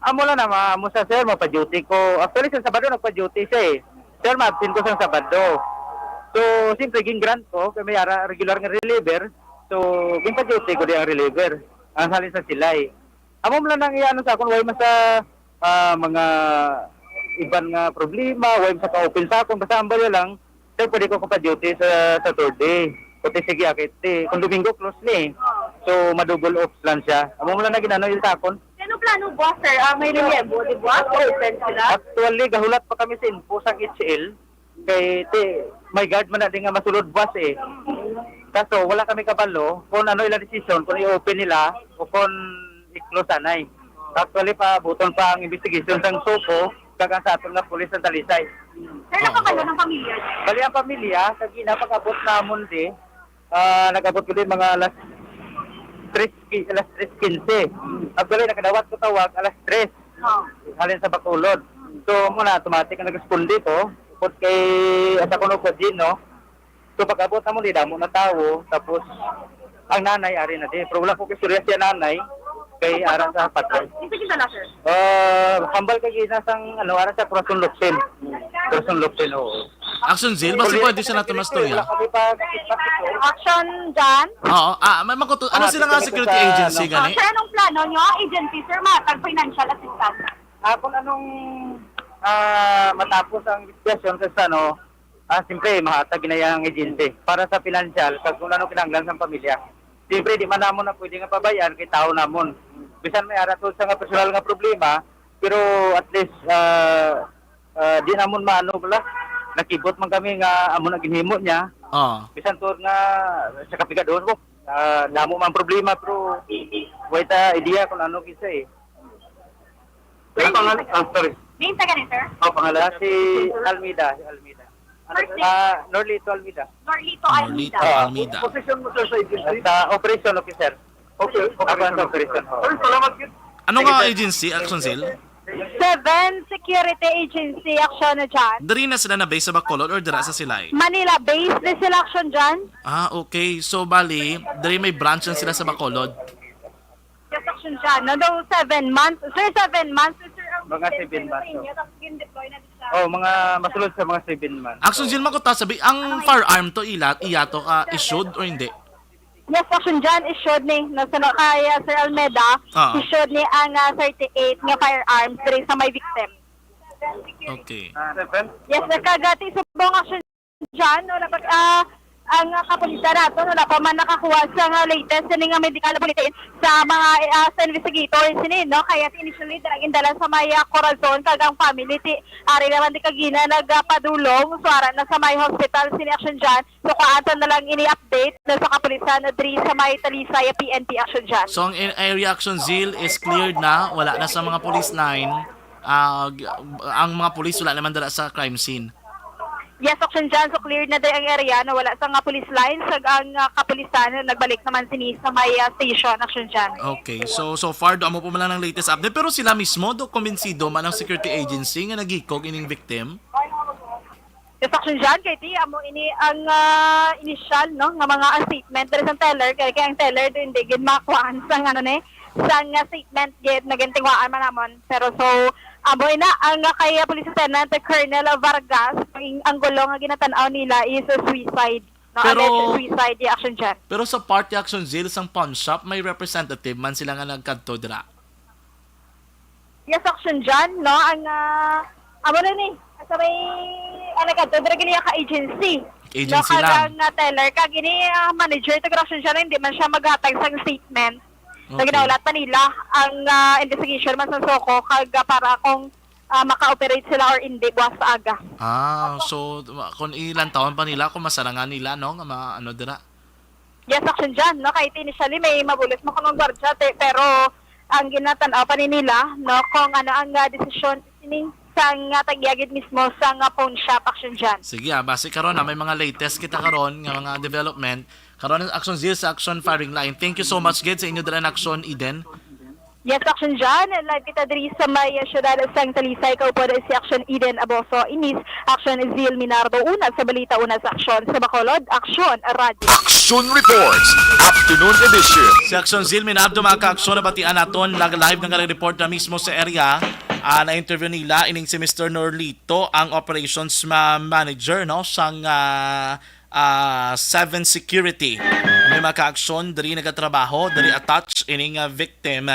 Amo lang na mo sa sir, mapa-duty ko. Actually, sa Sabado nagpa-duty siya eh. Sir, ma-absent ko sa Sabado. So, siyempre, grant ko, kaya may regular nga reliever. So, pa-duty ko di ang reliever. Ang halin sa silay. Amo mo lang nang iano sa akong way masa mga iban nga problema, way masa ka-open sa akong. Basta ambal lang, sir, pwede ko pa-duty sa Saturday. Kuti sige akit eh. Kung Domingo, close ni. So, madouble off lang siya. Amo mo lang na ginano yung takon. Ano plano ba, sir? May relyebo, di ba? Open sila? Actually, gahulat pa kami sa info sa HL. Kay, my guard man natin nga masulod bus eh. Kaso, wala kami kabalo kung ano ilang decision, kung i-open nila o kung i-close anay. Actually, buton pa ang investigation ng SOCO, kagang sa aton nga pulis ng Talisay. Sir, nakakalo ng pamilya? Bali ang pamilya, kagina pag-abot namon di, nag-abot ko din mga alas 3:15. Actually, nakadawat ko tawag alas 3. Halin sa Bacolod. So, muna, automatic ang nag-responde dito. Put kay asa ko no no. So, pag-abot na mo, di damo na tao. Tapos, ang nanay, ari na di. Pero wala ko kisurya siya nanay. Kay ara sa patay. Hindi kita na, sir? Hambal kay ginasang, ara sa Corazon Locsin. Corazon Locsin, oo. Action Zil, basta pwede siya natin mastorya. Wala kami pa Action dyan? Oo, may makuto. Ano sila nga security agency gani? Sir, anong plano nyo? Agency, sir, matag financial assistance. Kung anong matapos ang investigation sa siyempre, mahatag na yung agency para sa financial, kung anong kinanglan sa pamilya. Siyempre, di man namon na pwede nga pabayan kay tao namon. Bisan may aratod sa nga personal nga problema, pero at least, di namon maano pala, nakibot man kami nga amo na ginhimo niya. Bisan to nga sa kapigadon ko. Namo man problema pero wait idea kung ano kisa eh. Ano pangalan? Sorry. Name sa ganin, sir? Pangalan si Almeida. Norlito Almeida. Norlito Almeida. Almeida. Position mo sir sa agency? Sa operation officer. Okay. Operation. Salamat. Ano nga agency, Action Zil? 7 Security Agency action na dyan. Dari na sila na base sa Bacolod or dira sa Silay? Manila base na sila action dyan. Okay. So, bali, dari may branch na sila sa Bacolod. Yes, action dyan. No, 7 months. Sir, 7 months. Sir, Mga 7 months. tapos deploy na siya. Mga masulod sa mga 7 months. Action Zil, makuta sabi, ang firearm to iyato ka issued or hindi? Yes, action dyan, issued ni, kay Sir Almeida, issued ni ang 38 nga firearms diri sa may victim. Okay. Yes, kagati subong action dyan, ang kapulisan nato, wala pa man nakakuha sa latest nga medical bulletin sa mga sa investigators sini, no? Kaya initially dala sa may Corazon kagang family ari naman di kagina nagpadulong so ara na sa may hospital sini action dyan. So kaatan na lang ini-update na sa kapulisan diri sa may Talisay PNP action dyan. So ang area Action Zil is cleared na, wala na sa mga police line. Ang mga police wala naman dala sa crime scene. Yes, action dyan. So, cleared na din ang area na wala sa nga police line. Sa ang kapulisan, nagbalik naman sini sa may station. Action dyan. Okay. So far, doon mo po lang ng latest update. Pero sila mismo, kumbinsido man ang security agency nga nagikog ining victim? Yes, action dyan. Kaya amo ini ang initial, no, nga mga statement. There is ang teller. Kaya ang teller doon, hindi gin makuhaan sa nga statement nagintingwaan man namon. Pero so, amo ina ang kay Police Lieutenant Colonel Vargas, ang gulo nga ginatanaw nila is a suicide. No, alleged suicide yung action dyan. Pero sa party Action Zil, sang pawn shop, may representative man sila nga nagkadto dira. Yes, action dyan, no? Ang amo na ni sa may nagkadto dira gini ka agency. Agency no, lang. Ang teller gini manager to action dyan, hindi man siya maghatag sa statement. Okay. Ginaulat pa nila ang investigation man sa SOCO para kung maka-operate sila or hindi buwas sa aga. So kung ilan taon pa nila, kung masarangan nila, no? Ano dira? Yes, action dyan, no? Kahit initially may mabulis mo kung gwardya, pero ang ginatanaw pa nila, no? Kung ano ang desisyon sining sa nga tagyagid mismo sa nga pawn shop action dyan. Sige, base karon may mga latest kita karon nga mga development karon ang Action Zero sa Action Firing Line. Thank you so much gid sa inyo dala Action Eden. Yes, Action John. Live kita diri sa may syudad sang Talisay. Ikaw po si Action Eden Aboso. Inis, Action Zil Minardo. Una sa balita, una sa Action. Sa Bacolod, Action Radio. Action Reports, Afternoon Edition. Si Action Zil Minardo mga ka-aksyon na batian naton live na report na mismo sa area. Na-interview nila ining si Mr. Norlito, ang operations manager no sang 7 Security. May mga ka-aksyon dari nagatrabaho, dari attach ining victim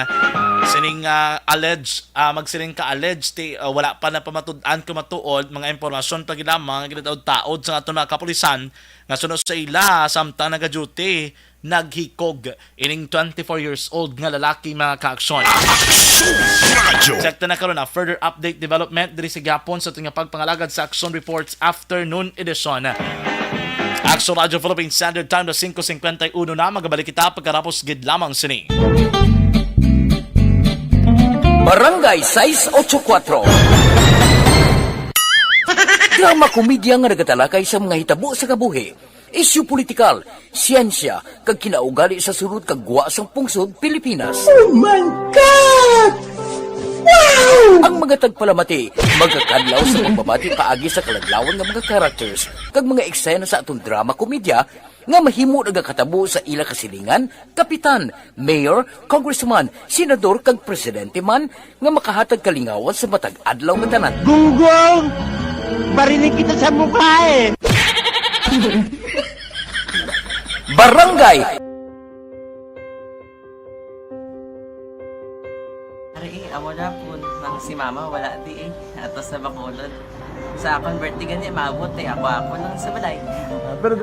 sining alleged magsining ka-alleged wala pa na pamatud-an kumatuod mga impormasyon pag lamang ginataod-taod sa aton mga kapulisan nga sunod sa ila samtang naga-duty naghikog ining 24 years old nga lalaki mga ka-aksyon. Check na karon na further update development diri sa gapon sa ating pagpangalagad sa Action Reports Afternoon Edition. Action Radio Philippine Standard Time na 5:51 na magabalik kita pagkarapos gid lamang sini. Barangay 684. Drama komedya nga nagatalakay sa mga hitabo sa kabuhi. Isyu politikal, siyensya, kag kinaugali sa surut kag guwa sang pungsod Pilipinas. Oh my God! Wow! Ang mga tagpalamati, magkakadlaw sa pagbabati paagi sa kalaglawan ng mga characters kag mga eksena sa atong drama komedya nga mahimo nagakatabo sa ila kasilingan, kapitan, mayor, congressman, senador kag presidente man nga makahatag kalingawan sa matag adlaw nga tanan. Gunggong! Barinig kita sa mukha eh! Barangay amo na po nang si mama wala di atos na Bacolod sa akong birthday gani maabot ako lang sa balay Pero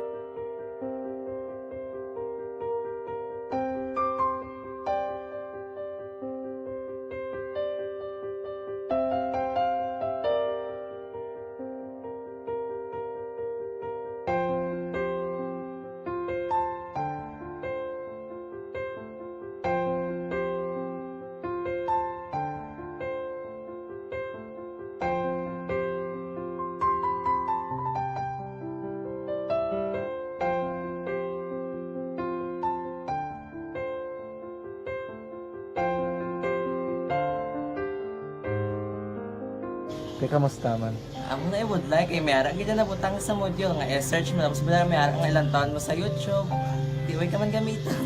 kamusta man? Amo na would like ay mayara gid na butang sa module nga search mo tapos bala mayara nga ilang taon mo sa YouTube. Di way ka man gamitan.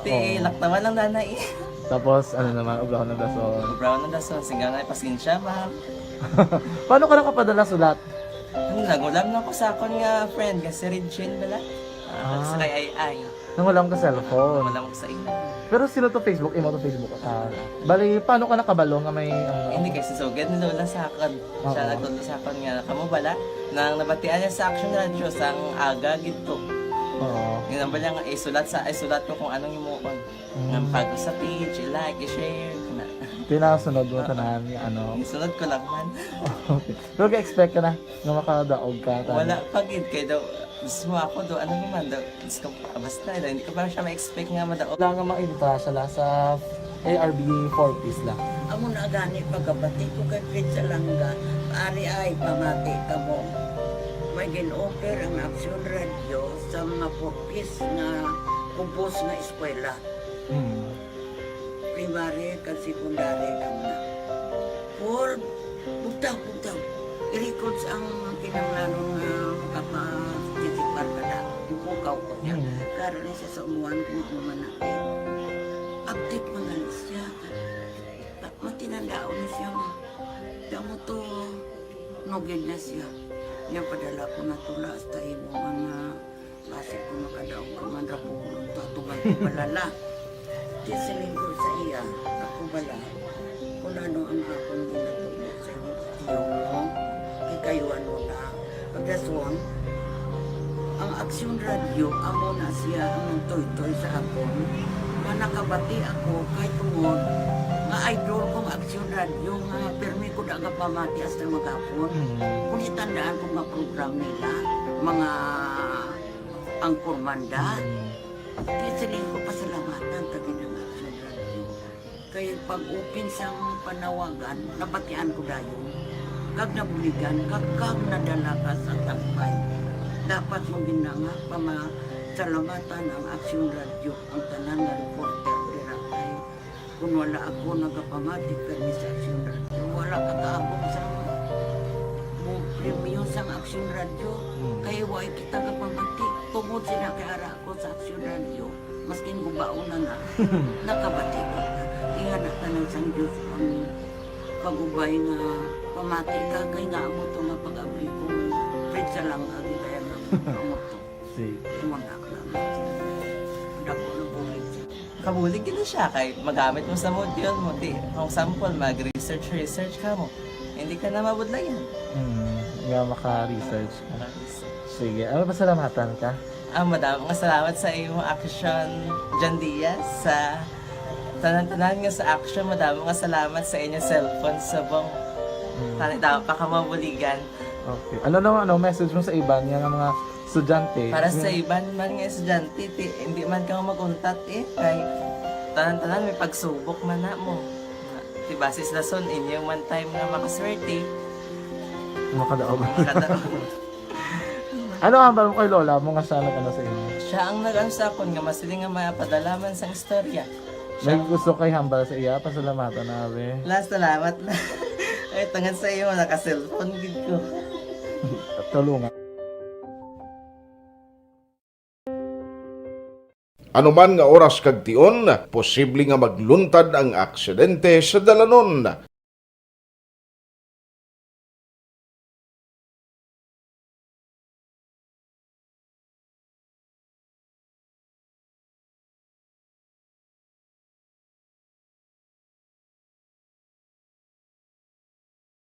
Di laktaman lang nanay. Tapos ano naman, ubraw ng daso. Ubraw ng daso, singgang na pasensya ma'am. Paano ka nakapadala sulat? Nagulam na ko sa akon nga friend kasi Regine bala. Sa kay ay. Nangulam ka cellphone. Nangulam ko sa ina. Pero sino to Facebook? Imo to Facebook. Bali, paano ka nakabalo nga may... Hindi kasi so good na lola sa akin. Siya nagtulong sa akin nga kamo bala nang nabatian niya sa Action Radio sang aga gito. Oo. Yung nambala nga isulat ko kung anong imuon. Ng pag sa page, i-like, i-share. Pinasunod mo tanan ano. Isunod ko lang man. Okay. Pero ka-expect ka na na makadaog ka. Wala pagid kay daw. Gusto mo ako do ano naman daw. Basta hindi ko pa siya ma-expect nga madaog. Wala nga maibita siya sa ARB 4 piece lang. Amo na gani pagkabati ko kay Fred sa langga. Ari ay pamati ka mo. May gin-offer ang Action Radio sa mga 4 piece na compose na eskwela. Primary kag secondary kam na. For butaw. I-records ang kinanglanon nga kapag kada. Ipukaw ko niya. Karon siya sa umuwan kung umuman natin. Update mga siya. Matinandao na siya. Damo to nugid na siya. Niya padala ko na tula hasta imo mga klase ko makadaog ka man rapulong to atugan ko balala. Tisilin ko sa iya. Ako bala. Kung ano ang akong ginatulog sa iyo mo. Kayuan mo na. Pagdaswan, ang Action Radio, amo na siya ang toy-toy sa akon. Manakabati ako kay tungod nga idol kong Action Radio nga permi ko daga pamati hasta magapon. Kung itandaan ko nga program nila, mga angkor manda, kisiling ko pasalamatan tagi ng Action Radio. Kaya pag-open sa panawagan, nabatian ko dayon. kag nabuligan, kag nadala ka sa tagbay. Dapat mo ginanga salamatan ang Aksyon Radio, ang tanan na reporter dira kay kung wala ako nagapamati kami sa Aksyon Radio, wala kakaabot sa mo premium sa Aksyon Radio, kaya wala kita kapamati. Tungod sila kay ara ako sa Aksyon Radio, maskin gubauna na, nakabati ko. Iyan na tanong sa Diyos ang pagubay nga pamati ka, kay nga mo ito nga pag-abri ko. Fred sa lang, agi kaya nga mo ito. Tumanak lang. Dako ng buhay siya. Kabulig gina siya kay magamit mo sa module mo. Di, kung sample, mag-research ka mo. Hindi ka na mabudlayan. Nga maka-research ka. Sige, ano pasalamatan ka? Madaming salamat sa iyong action, John Diaz, sa tanan-tanan nga sa action. Madaming salamat sa inyong cellphone sa bong dapat pa ka mabuligan. Okay. Ano message mo sa iba nga mga estudyante? Para sa iban man nga estudyante, hindi man ka maguntat kay tanan-tanan may pagsubok man na mo. Basis lason inyong one time nga makaswerte. Makadaog. Ano ang mo kay Lola mo nga siya nag-ano sa inyo? Siya ang nag-ansakon nga masiling nga mapadalaman sa istorya. May gusto kay hambal sa iya, pasalamatan na be. Last salamat na. Ay, tangan sa iyo, naka-cellphone gid ko. Tulungan. Anuman nga oras kag tion, posible nga magluntad ang aksidente sa dalanon.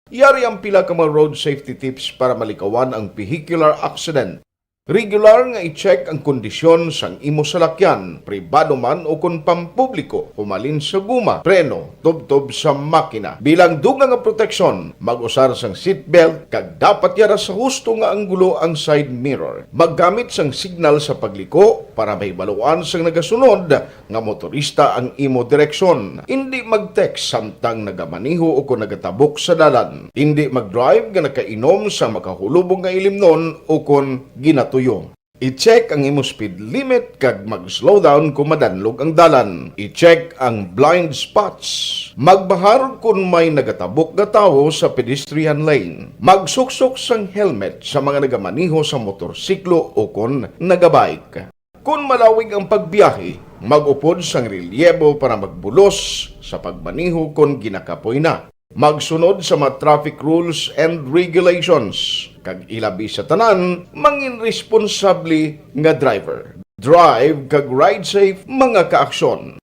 Yari ang pila ka mga road safety tips para malikawan ang vehicular accident. Regular nga i-check ang kondisyon sang imo salakyan, pribado man o kung pampubliko, humalin sa guma, preno, tubtob sa makina. Bilang dugang nga proteksyon, mag-usar sang seatbelt, kag dapat yara sa husto nga anggulo ang side mirror. Maggamit sang signal sa pagliko para may baluan sang nagasunod nga motorista ang imo direksyon. Hindi mag-text samtang nagamaniho o kung nagatabok sa dalan. Hindi mag-drive nga nakainom sa makahulubong nga ilimnon o kung ginato I-check ang imo speed limit kag mag-slow down kung madanlog ang dalan. I-check ang blind spots. Magbahar kung may nagatabok na tao sa pedestrian lane. Magsuksok sang helmet sa mga nagamaniho sa motorsiklo o kung nagabike. Kung malawig ang pagbiyahe, mag-upod sang relyebo para magbulos sa pagmaniho kung ginakapoy na. Magsunod sa mga traffic rules and regulations. Kag ilabi sa tanan, mangin responsable nga driver. Drive kag ride safe mga kaaksyon.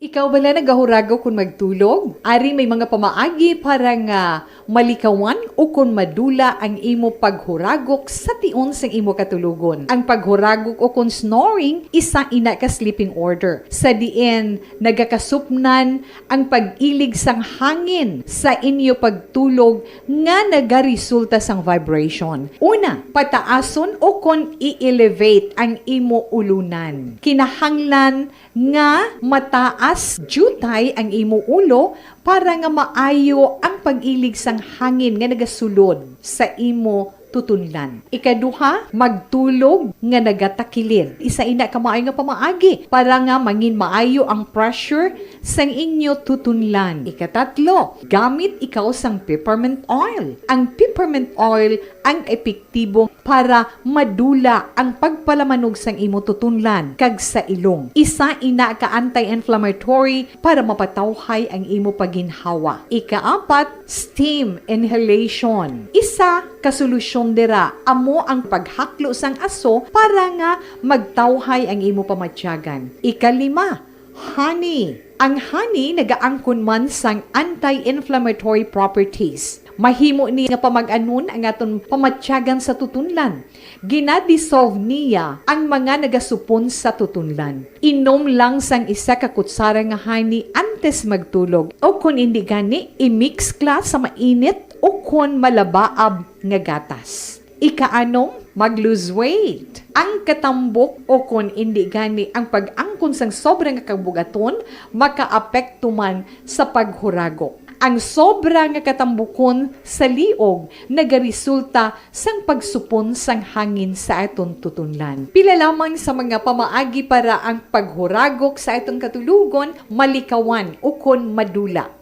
Ikaw bala nagahurago kung magtulog? Ari may mga pamaagi para nga malikawan o kung madula ang imo paghuragok sa tion sa imo katulugon. Ang paghuragok o kung snoring, isa ina ka sleeping order. Sa diin, nagakasupnan ang pag-ilig sang hangin sa inyo pagtulog nga nagaresulta sang vibration. Una, pataason o kung i-elevate ang imo ulunan. Kinahanglan nga mataas jutay ang imo ulo para nga maayo ang pag-ilig sang hangin nga nagasulod sa imo tutunlan. Ikaduha, magtulog nga nagatakilid. Isa ina ka maayo nga pamaagi para nga mangin maayo ang pressure sang inyo tutunlan. Ikatatlo, gamit ikaw sang peppermint oil. Ang peppermint oil ang epektibo para madula ang pagpalamanog sang imo tutunlan kag sa ilong. Isa ina ka anti-inflammatory para mapatawhay ang imo paginhawa. Ikaapat, steam inhalation. Isa ka solusyon dira amo ang paghaklo sang aso para nga magtawhay ang imo pamatyagan. Ikalima, honey. Ang honey nagaangkon man sang anti-inflammatory properties. Mahimo ni nga pamag-anon ang aton pamatyagan sa tutunlan. Ginadissolve niya ang mga nagasupon sa tutunlan. Inom lang sang isa ka kutsara nga honey antes magtulog. O kung hindi gani, i-mix kla sa mainit o kung malabaab nga gatas. Ika-6, mag-lose weight. Ang katambok o kung hindi gani ang pag-angkon sang sobrang kabugaton, makaapekto man sa paghuragok. Ang sobra nga katambukon sa liog nagaresulta sang pagsupon sang hangin sa aton tutunlan. Pila lamang sa mga pamaagi para ang paghuragok sa aton katulugon malikawan o kon madula.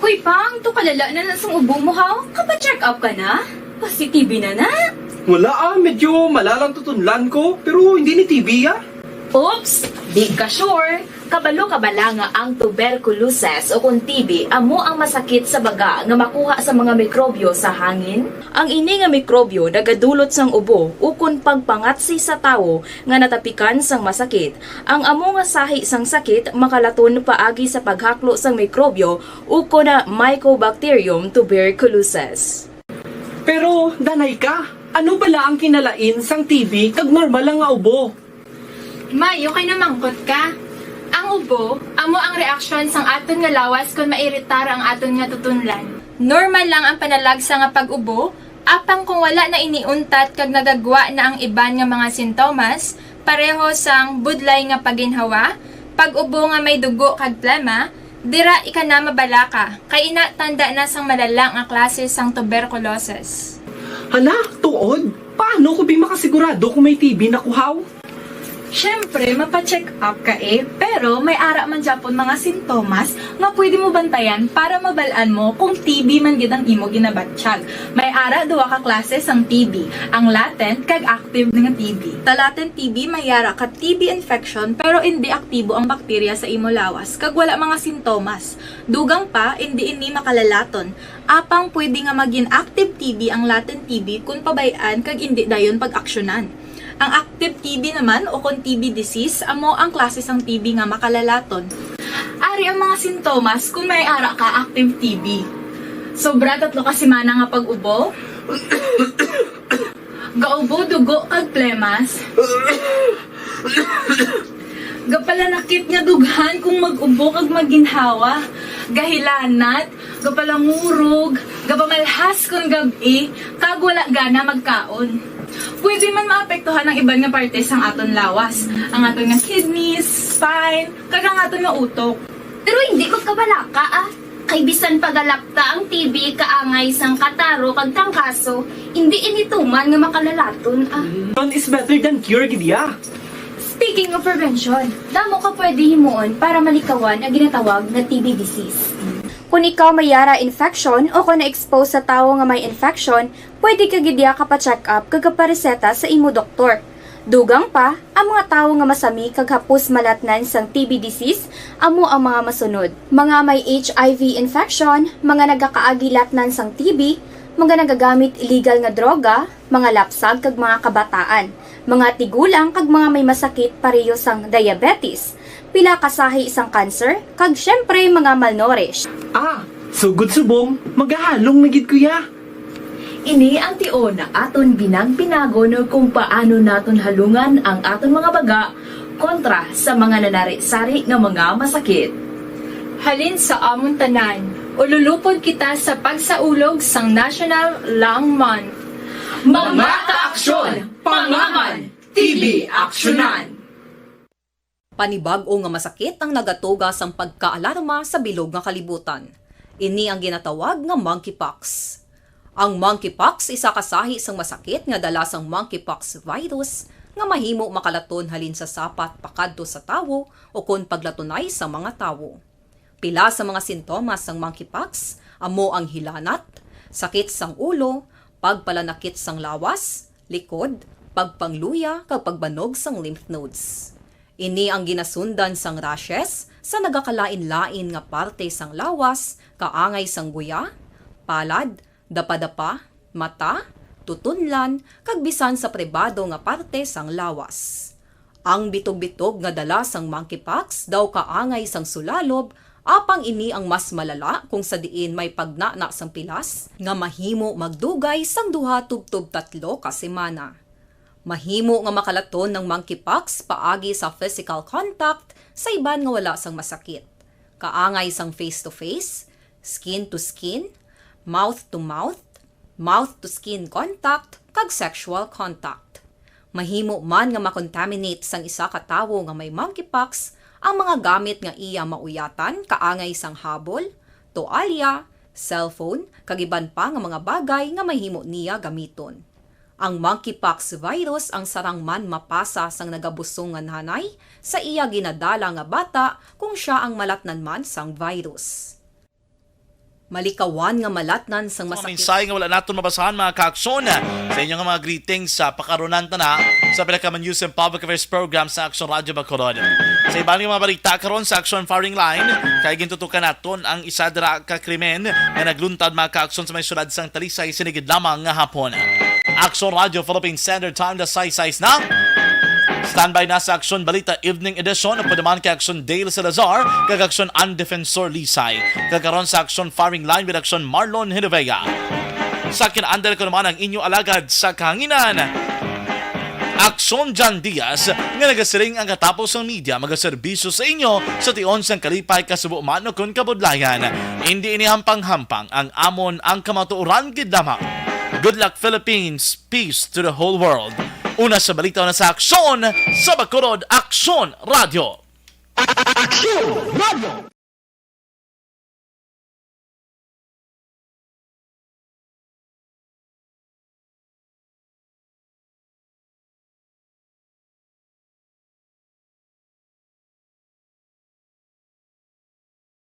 Hoy Pang, to kalala na sang ubo mo ha? Kapa-check up ka na? Positive na na? Wala medyo malalang tutunlan ko, pero hindi ni TB Oops! Di ka sure. Kabalo-kabala nga ang tuberculosis o kung TB amo ang masakit sa baga nga makuha sa mga mikrobyo sa hangin. Ang ini nga mikrobyo nagadulot sang ubo ukon pagpangatsi sa tawo nga natapikan sang masakit. Ang amo nga sahi sang sakit makalaton paagi sa paghaklo sang mikrobyo ukon na Mycobacterium tuberculosis. Pero, danay ka, ano bala ang kinalain sang TB kag normal lang nga ubo? Mayo kay namangkot ka. Ang ubo, amo ang reaksyon sang aton nga lawas kung mairitar ang aton nga tutunlan. Normal lang ang panalagsa nga pag-ubo, apang kung wala na iniuntat kag nagagwa na ang iban nga mga sintomas, pareho sang budlay nga paginhawa, pag-ubo nga may dugo kag plema, dira ika na mabala ka, kay ina tanda na sang malala nga klase sang tuberculosis. Hala, tuod? Paano ko makasigurado kung may TB na kuhaw? Siyempre, mapacheck up ka pero may ara man Japon mga sintomas nga pwede mo bantayan para mabalaan mo kung TB man gid ang imo ginabatsyag. May ara duwa ka klase sang TB, ang latent kag active nga TB. Sa latent TB may ara ka TB infection pero hindi aktibo ang bakterya sa imo lawas kag wala mga sintomas. Dugang pa hindi ini makalalaton. Apang pwede nga maging active TB ang latent TB kung pabayaan kag hindi dayon pag-aksyonan. Ang active TB naman o kung TB disease, amo ang klase sang TB nga makalalaton. Ari ang mga sintomas kung may ara ka active TB. Sobra 3 ka semana nga pag-ubo. Gaubo, dugo, kag plemas. Gapalanakit nga dughan kung mag-ubo kag maginhawa. Gahilanat, gapalangurog, gapamalhas kung gabi, kag wala gana magkaon. Pwede man maapektuhan ang iban nga parte sang aton lawas. Ang aton nga kidneys, spine, kag ang aton nga utok. Pero hindi ko kabalaka Kay bisan pagalapta ang TB kaangay sang kataro kag tangkaso, hindi inituman nga makalalaton None is better than cure, gidya. Speaking of prevention, damo ka pwede himuon para malikawan ang ginatawag na TB disease. Kung ikaw may yara infection o kung na-expose sa tao nga may infection, pwede ka gidya ka pa-check up kag pareseta sa imo doktor. Dugang pa, ang mga tao nga masami kag hapos malatnan sang TB disease, amo ang mga masunod. Mga may HIV infection, mga nagakaagilatnan sang TB, mga nagagamit illegal nga droga, mga lapsag kag mga kabataan, mga tigulang kag mga may masakit pareho sang diabetes, pila kasahi isang cancer, kag syempre mga malnourished. Sugod subong, magahalong na gid kuya. Ini ang tion na aton binang-pinagon kung paano naton halungan ang aton mga baga kontra sa mga nanari-sari nga mga masakit. Halin sa amon tanan, ululupod kita sa pagsaulog sang National Lung Month. Mga kaaksyon, pangaman, TB aksyonan! Panibag-o nga masakit ang nagatuga sang pagkaalarma sa bilog nga kalibutan. Ini ang ginatawag nga monkeypox. Ang monkeypox isa kasahi sang masakit nga dala sang monkeypox virus nga mahimo makalaton halin sa sapat pakadto sa tawo o kon paglatunay sa mga tawo. Pila sa mga sintomas sang monkeypox amo ang hilanat, sakit sang ulo, pagpalanakit sang lawas, likod, pagpangluya kag pagbanog sang lymph nodes. Ini ang ginasundan sang rashes sa nagakalain-lain nga parte sang lawas, kaangay sang guya, palad, dapa-dapa, mata, tutunlan, kag bisan sa pribado nga parte sang lawas. Ang bitog-bitog nga dala sang monkeypox daw kaangay sang sulalob, apang ini ang mas malala kung sa diin may pagnana sang pilas nga mahimo magdugay sang 2-3 ka semana. Mahimo nga makalaton ng monkeypox paagi sa physical contact sa iban nga wala sang masakit. Kaangay sang face-to-face, skin-to-skin, mouth-to-mouth, mouth-to-skin contact, kag sexual contact. Mahimo man nga makontaminate sang isa ka tawo nga may monkeypox ang mga gamit nga iya mauyatan kaangay sang habol, toalya, cellphone, kag iban pa nga mga bagay nga mahimo niya gamiton. Ang monkeypox virus ang sarang man mapasa sang nagabusong nga nanay sa iya ginadala nga bata kung siya ang malatnan man sang virus. Malikawan nga malatnan sang Mga masakit. mensahe nga wala natin mabasahan mga ka-aksyon sa inyong mga greetings sa pakarunan na sa pinaka-Manusang Public Affairs Program sa Aksyon Radio Bacolod. Sa ibang mga balita karon sa Aksyon Firing Line, kay gintutukan naton ang isa dira ka krimen nga nagluntad mga ka-aksyon sa may syudad sang Talisay sinigid lamang nga hapon. Aksyon Radio Philippine Standard Time na size na. Standby na sa Aksyon Balita Evening Edition o padaman kay Aksyon Dale Salazar kag Aksyon Undefensor Lisay. Kagaron sa Aksyon Firing Line with Aksyon Marlon Hinovega. Sa kinaandar ko naman ang inyo alagad sa kahanginan. Aksyon John Diaz nga nagasiring ang katapos ng media magaserbisyo sa inyo sa tion sang kalipay kasubo man o kun kabudlayan. Hindi inihampang-hampang ang amon ang kamatuoran gidama. Good luck Philippines, peace to the whole world. Una sa balita na sa Aksyon sa Bacolod Aksyon Radio. Aksyon Radio!